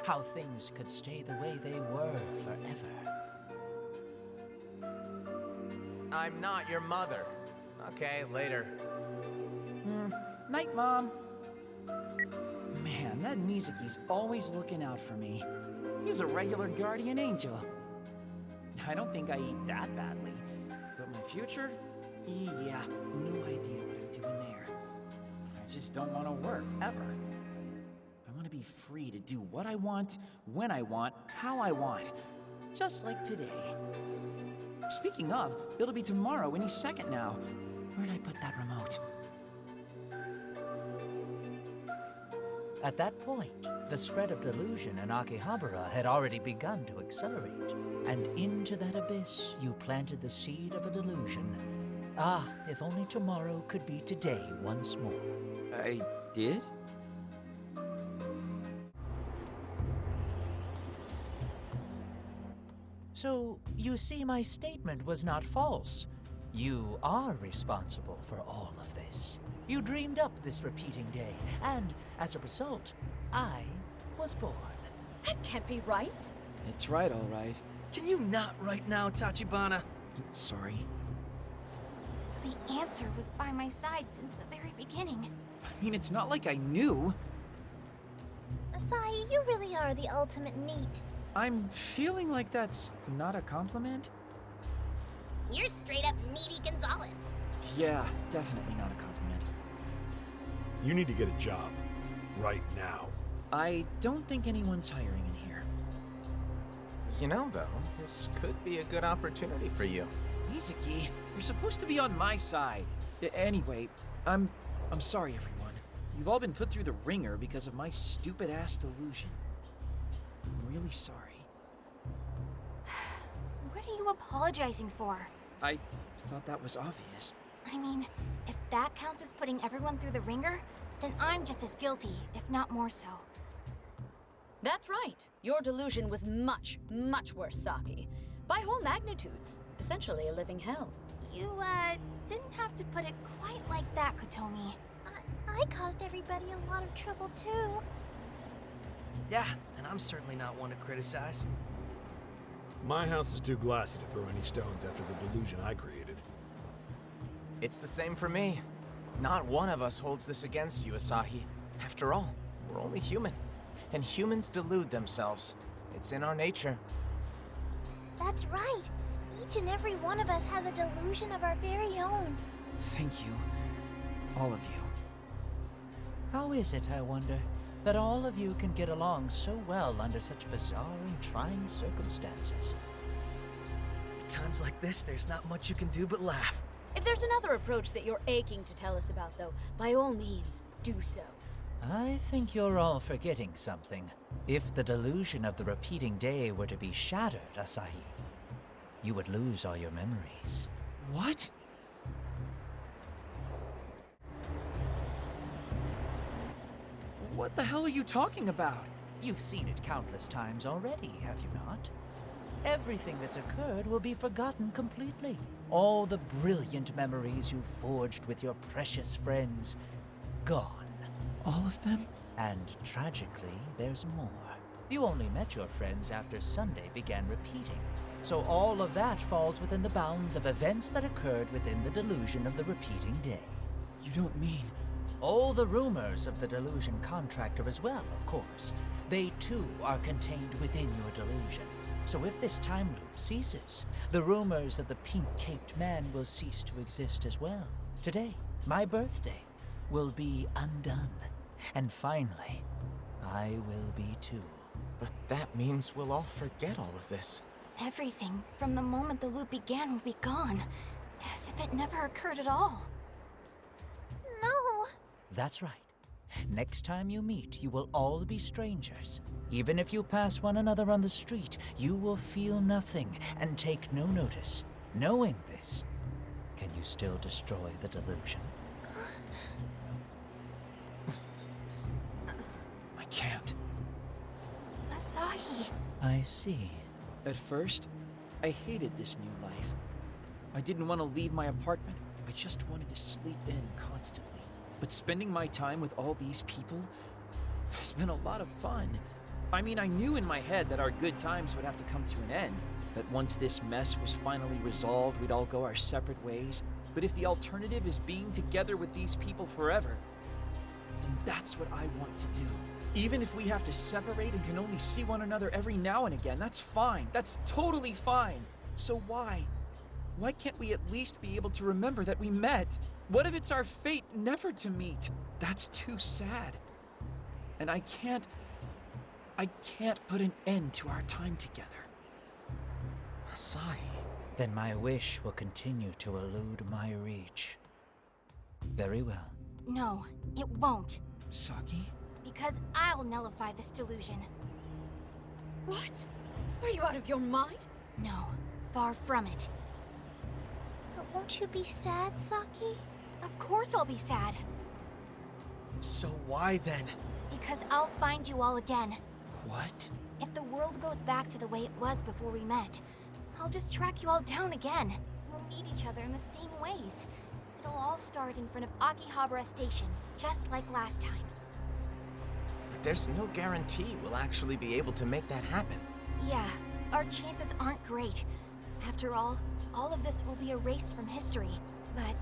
How things could stay the way they were forever. I'm not your mother. Okay, later. Night, Mom. Man, that Mizuki's always looking out for me. He's a regular guardian angel. I don't think I eat that badly. But my future? Yeah, no idea what I'm doing there. I just don't want to work, ever. I want to be free to do what I want, when I want, how I want. Just like today. Speaking of, it'll be tomorrow any second now. Where'd I put that remote? At that point, The spread of delusion in Akihabara had already begun to accelerate, and into that abyss you planted the seed of a delusion. Ah, if only tomorrow could be today once more. I did? So, you see, my statement was not false. You are responsible for all of this. You dreamed up this repeating day, and as a result, I was born. That can't be right. It's right, all right. Can you not right now, Tachibana? Sorry. So the answer was by my side since the very beginning. I mean, it's not like I knew. Asahi, you really are the ultimate neat. I'm feeling like that's not a compliment. You're straight up needy Gonzalez. Yeah, definitely not a compliment. You need to get a job. Right now. I don't think anyone's hiring in here. You know, though, this could be a good opportunity for you. Mizuki, you're supposed to be on my side. Anyway, I'm sorry, everyone. You've all been put through the ringer because of my stupid-ass delusion. I'm really sorry. What are you apologizing for? I thought that was obvious. I mean, if that counts as putting everyone through the ringer, then I'm just as guilty, if not more so. That's right. Your delusion was much, much worse, Saki. By whole magnitudes. Essentially a living hell. You, didn't have to put it quite like that, Kotomi. I caused everybody a lot of trouble too. Yeah, and I'm certainly not one to criticize. My house is too glassy to throw any stones after the delusion I created. It's the same for me. Not one of us holds this against you, Asahi. After all, we're only human. And humans delude themselves. It's in our nature. That's right. Each and every one of us has a delusion of our very own. Thank you. All of you. How is it, I wonder, that all of you can get along so well under such bizarre and trying circumstances? At times like this, there's not much you can do but laugh. If there's another approach that you're aching to tell us about, though, by all means, do so. I think you're all forgetting something. If the delusion of the repeating day were to be shattered, Asahi, you would lose all your memories. What? What the hell are you talking about? You've seen it countless times already, have you not? Everything that's occurred will be forgotten completely. All the brilliant memories you forged with your precious friends, gone. All of them? And tragically, there's more. You only met your friends after Sunday began repeating. So all of that falls within the bounds of events that occurred within the delusion of the repeating day. You don't mean... All the rumors of the delusion contractor as well, of course. They too are contained within your delusion. So if this time loop ceases, the rumors of the pink-caped man will cease to exist as well. Today, my birthday, will be undone. And finally, I will be too. But that means we'll all forget all of this. Everything, from the moment the loop began, will be gone. As if it never occurred at all. No! That's right. Next time you meet, you will all be strangers. Even if you pass one another on the street, you will feel nothing and take no notice. Knowing this, can you still destroy the delusion? I can't. Asahi. I see. At first, I hated this new life. I didn't want to leave my apartment. I just wanted to sleep in constantly. But spending my time with all these people has been a lot of fun. I mean, I knew in my head that our good times would have to come to an end. That once this mess was finally resolved, we'd all go our separate ways. But if the alternative is being together with these people forever, then that's what I want to do. Even if we have to separate and can only see one another every now and again, that's fine. That's totally fine. So why? Why can't we at least be able to remember that we met? What if it's our fate never to meet? That's too sad. And I can't put an end to our time together. Asahi. Then my wish will continue to elude my reach. Very well. No, it won't. Saki? because I'll nullify this delusion. What? Are you out of your mind? No, far from it. But won't you be sad, Saki? Of course I'll be sad, So why then? because I'll find you all again. What? If the world goes back to the way it was before we met, I'll just track you all down again. We'll meet each other in the same ways. It'll all start in front of Akihabara Station, just like last time. But there's no guarantee we'll actually be able to make that happen. Yeah, our chances aren't great. After all of this will be erased from history. But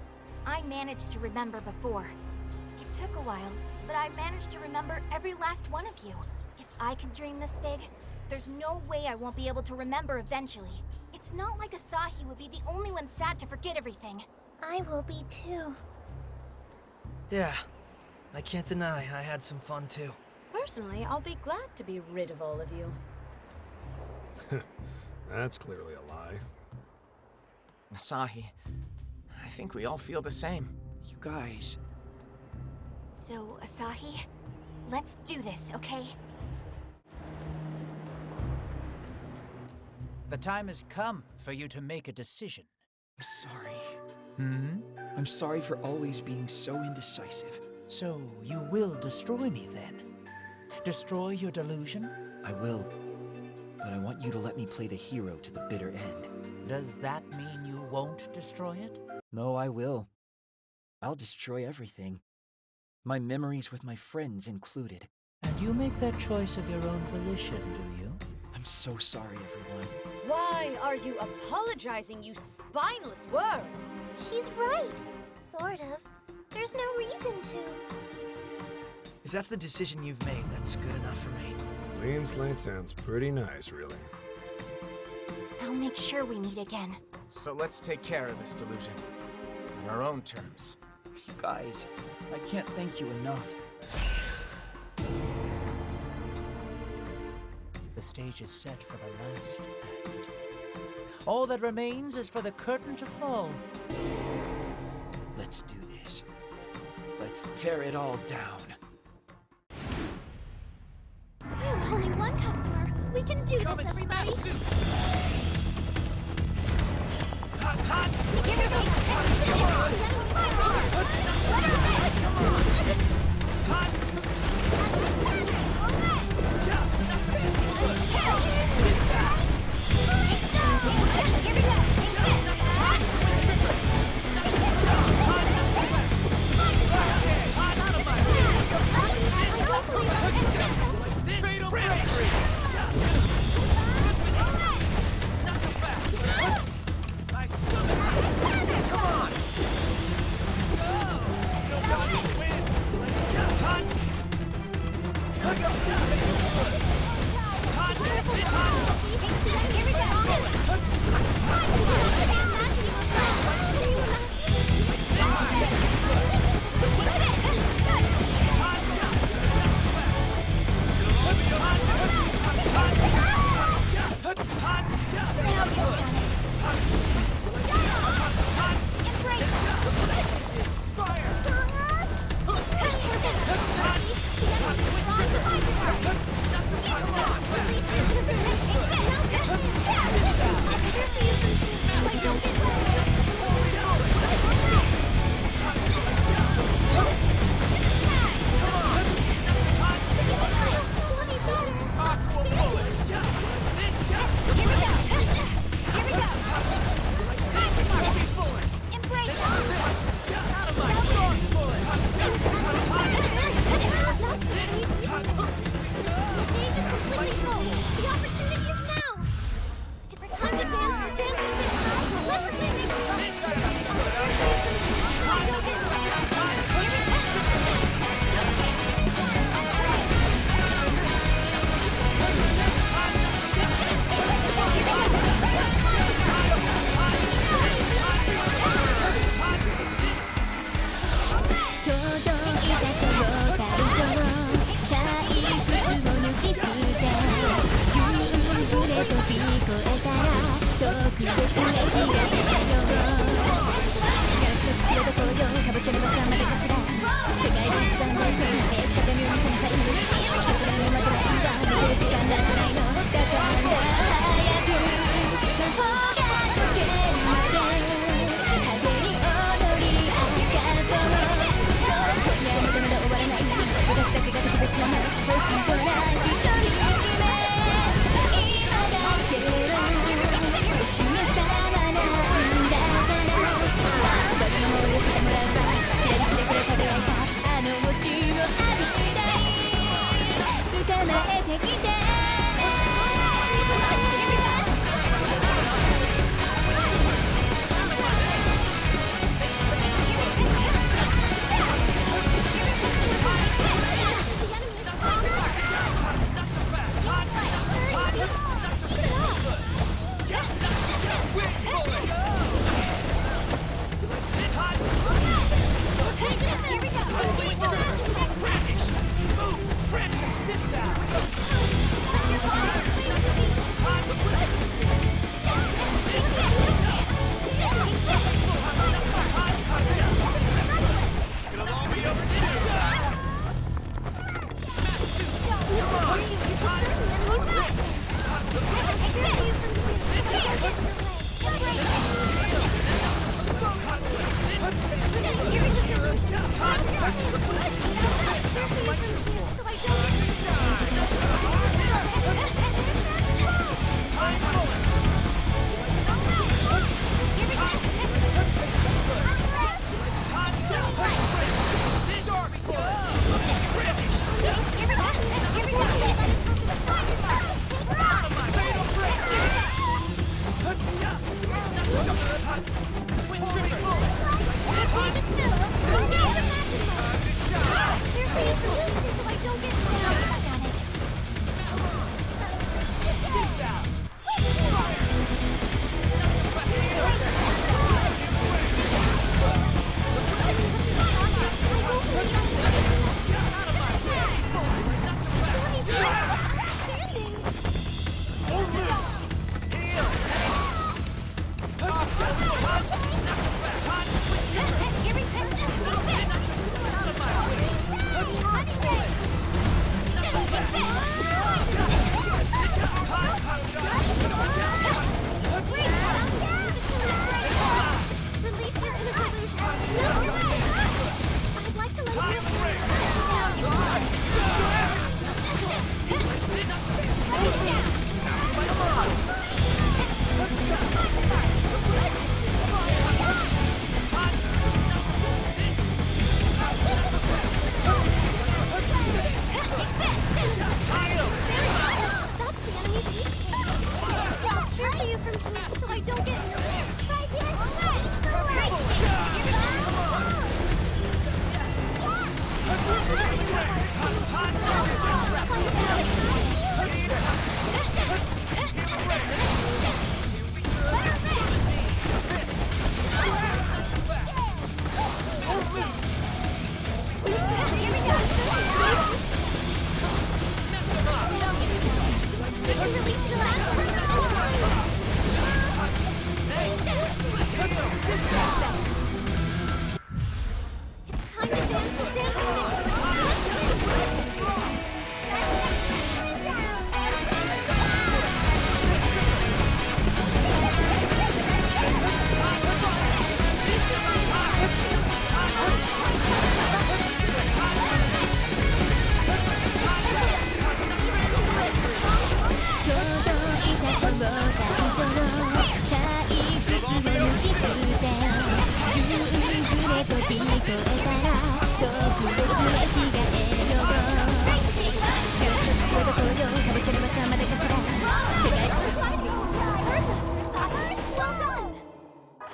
I managed to remember before. It took a while, but I managed to remember every last one of you. If I can dream this big, there's no way I won't be able to remember eventually. It's not like Asahi would be the only one sad to forget everything. I will be too. Yeah, I can't deny I had some fun too. Personally, I'll be glad to be rid of all of you. That's clearly a lie. Asahi, I think we all feel the same. You guys. So, Asahi, let's do this, okay? The time has come for you to make a decision. I'm sorry. Hmm? I'm sorry for always being so indecisive. So you will destroy me then? Destroy your delusion? I will. But I want you to let me play the hero to the bitter end. Does that mean you won't destroy it? No, I will. I'll destroy everything. My memories with my friends included. And you make that choice of your own volition, do you? I'm so sorry, everyone. Why are you apologizing, you spineless worm? She's right. Sort of. There's no reason to. If that's the decision you've made, that's good enough for me. Clean slate sounds pretty nice, really. I'll make sure we meet again. So let's take care of this delusion. On our own terms. You guys, I can't thank you enough. The stage is set for the last act. All that remains is for the curtain to fall. Let's do this. Let's tear it all down. I have only one customer. We can do this, everybody.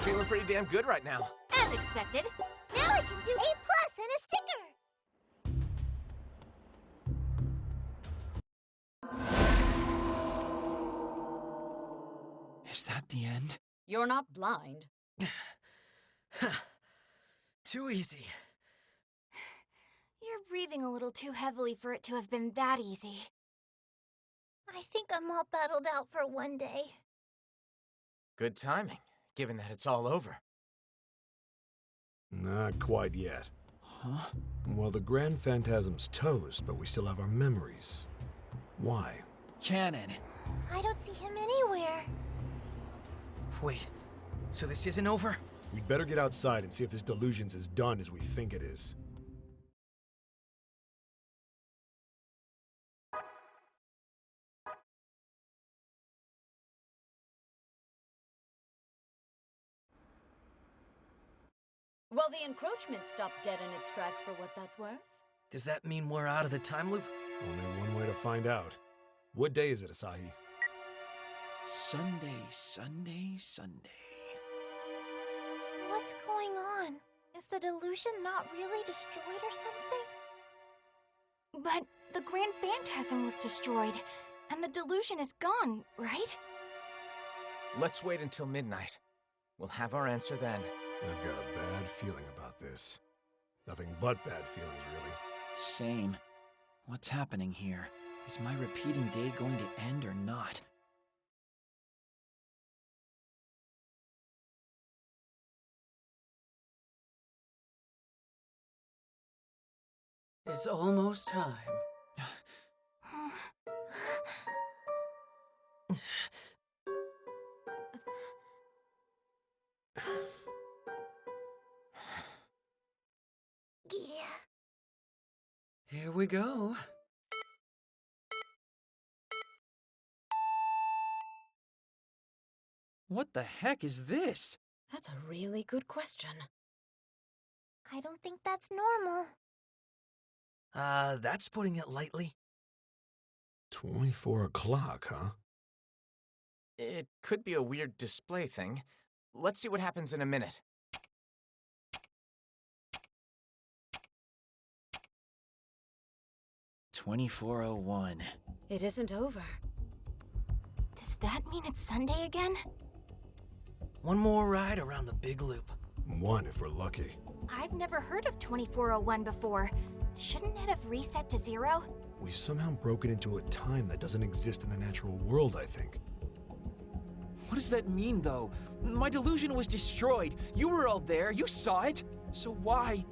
Feeling pretty damn good right now. As expected. Now I can do A plus and a sticker. Is that the end? You're not blind. Too easy. You're breathing a little too heavily for it to have been that easy. I think I'm all battled out for one day. Good timing, given that it's all over. Not quite yet. Huh? Well, the Grand Phantasm's toast, but we still have our memories. Why? Cannon. I don't see him anywhere. Wait, so this isn't over? We'd better get outside and see if this delusion's as done as we think it is. Well, the encroachment stopped dead in its tracks for what that's worth. Does that mean we're out of the time loop? Only one way to find out. What day is it, Asahi? Sunday, Sunday, Sunday. What's going on? Is the delusion not really destroyed or something? But the Grand Phantasm was destroyed, and the delusion is gone, right? Let's wait until midnight. We'll have our answer then. I've got a bad feeling about this. Nothing but bad feelings, really. Same. What's happening here? Is my repeating day going to end or not? It's almost time. Yeah. Here we go. What the heck is this? That's a really good question. I don't think that's normal. That's putting it lightly. 24 o'clock, huh? It could be a weird display thing, let's see what happens in a minute. "2401. It isn't over. Does that mean it's Sunday again? One more ride around the big loop. One if we're lucky. I've never heard of 2401 before. Shouldn't it have reset to 0? We've somehow broken into a time that doesn't exist in the natural world, I think. What does that mean, though? My delusion was destroyed. You were all there. You saw it. So why?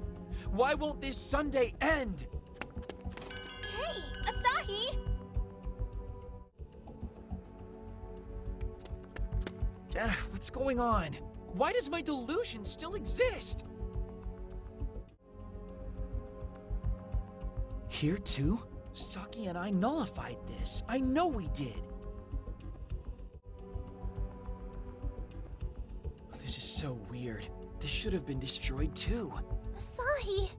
Why won't this Sunday end? Hey, Asahi! What's going on? Why does my delusion still exist? Here too? Saki and I nullified this. I know we did. This is so weird. This should have been destroyed too. Asahi!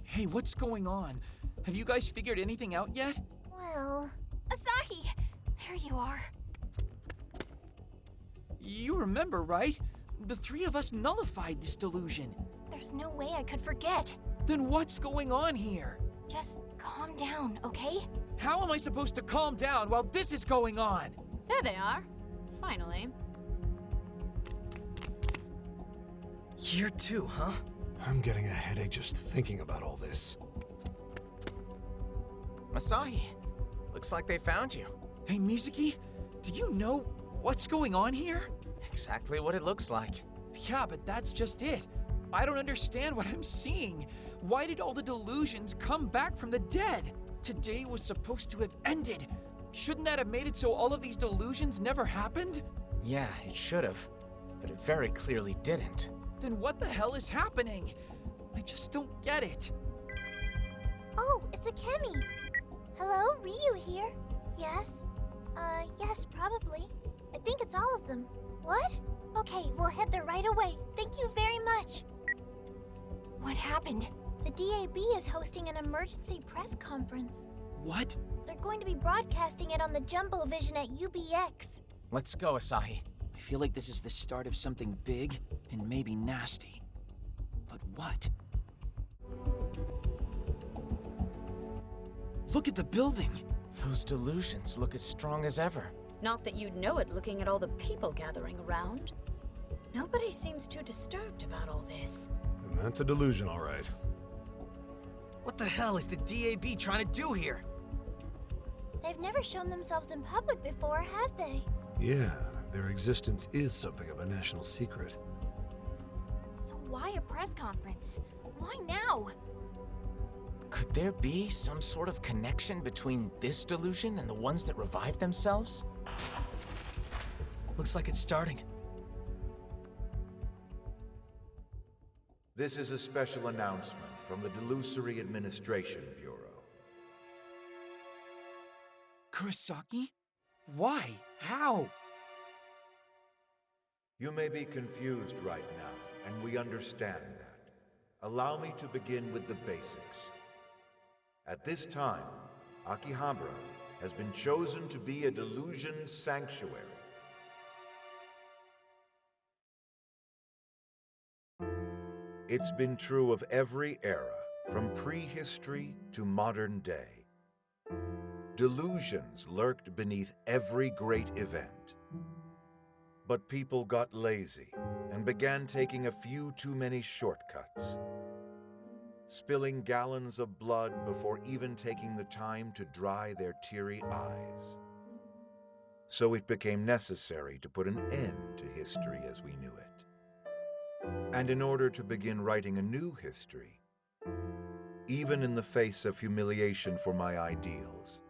Hey, what's going on? Have you guys figured anything out yet? Well... Asahi! There you are. You remember, right? The three of us nullified this delusion. There's no way I could forget. Then what's going on here? Just calm down, okay? How am I supposed to calm down while this is going on? There they are. Finally. Year 2, huh? I'm getting a headache just thinking about all this. Asahi, looks like they found you. Hey, Mizuki, do you know what's going on here? Exactly what it looks like. Yeah, but that's just it. I don't understand what I'm seeing. Why did all the delusions come back from the dead? Today was supposed to have ended. Shouldn't that have made it so all of these delusions never happened? Yeah, it should have, but it very clearly didn't. Then what the hell is happening? I just don't get it. Oh, it's Akemi. Hello, Ryu here. Yes? Yes, probably. I think it's all of them. What? Okay, we'll head there right away. Thank you very much. What happened? The DAB is hosting an emergency press conference. What? They're going to be broadcasting it on the Jumbo Vision at UBX. Let's go, Asahi. I feel like this is the start of something big and maybe nasty. But what? Look at the building! Those delusions look as strong as ever. Not that you'd know it looking at all the people gathering around. Nobody seems too disturbed about all this. And that's a delusion, all right. What the hell is the DAB trying to do here? They've never shown themselves in public before, have they? Yeah, their existence is something of a national secret. So why a press conference? Why now? Could there be some sort of connection between this delusion and the ones that revived themselves? Looks like it's starting. This is a special announcement from the Delusory Administration Bureau. Kurosaki? Why? How? You may be confused right now, and we understand that. Allow me to begin with the basics. At this time, Akihabara has been chosen to be a delusion sanctuary. It's been true of every era, from prehistory to modern day. Delusions lurked beneath every great event. But people got lazy and began taking a few too many shortcuts, spilling gallons of blood before even taking the time to dry their teary eyes. So it became necessary to put an end to history as we knew it. And in order to begin writing a new history, even in the face of humiliation for my ideals,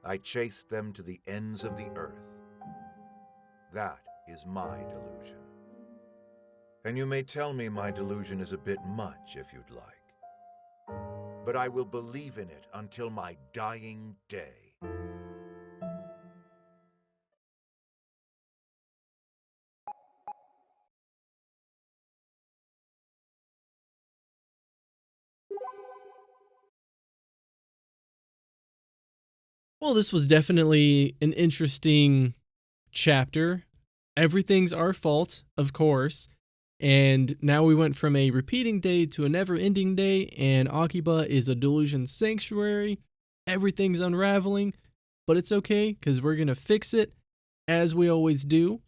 I chased them to the ends of the earth. That is my delusion. And you may tell me my delusion is a bit much if you'd like. But I will believe in it until my dying day. Well, this was definitely an interesting chapter. everything's our fault, of course. And now we went from a repeating day to a never-ending day, and Akiba is a delusion sanctuary. Everything's unraveling, but it's okay because we're going to fix it as we always do.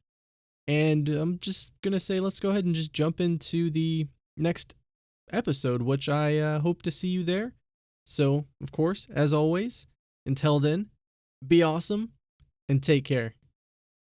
And I'm just going to say, let's go ahead and just jump into the next episode, which I hope to see you there. So, of course, as always, until then, be awesome and take care.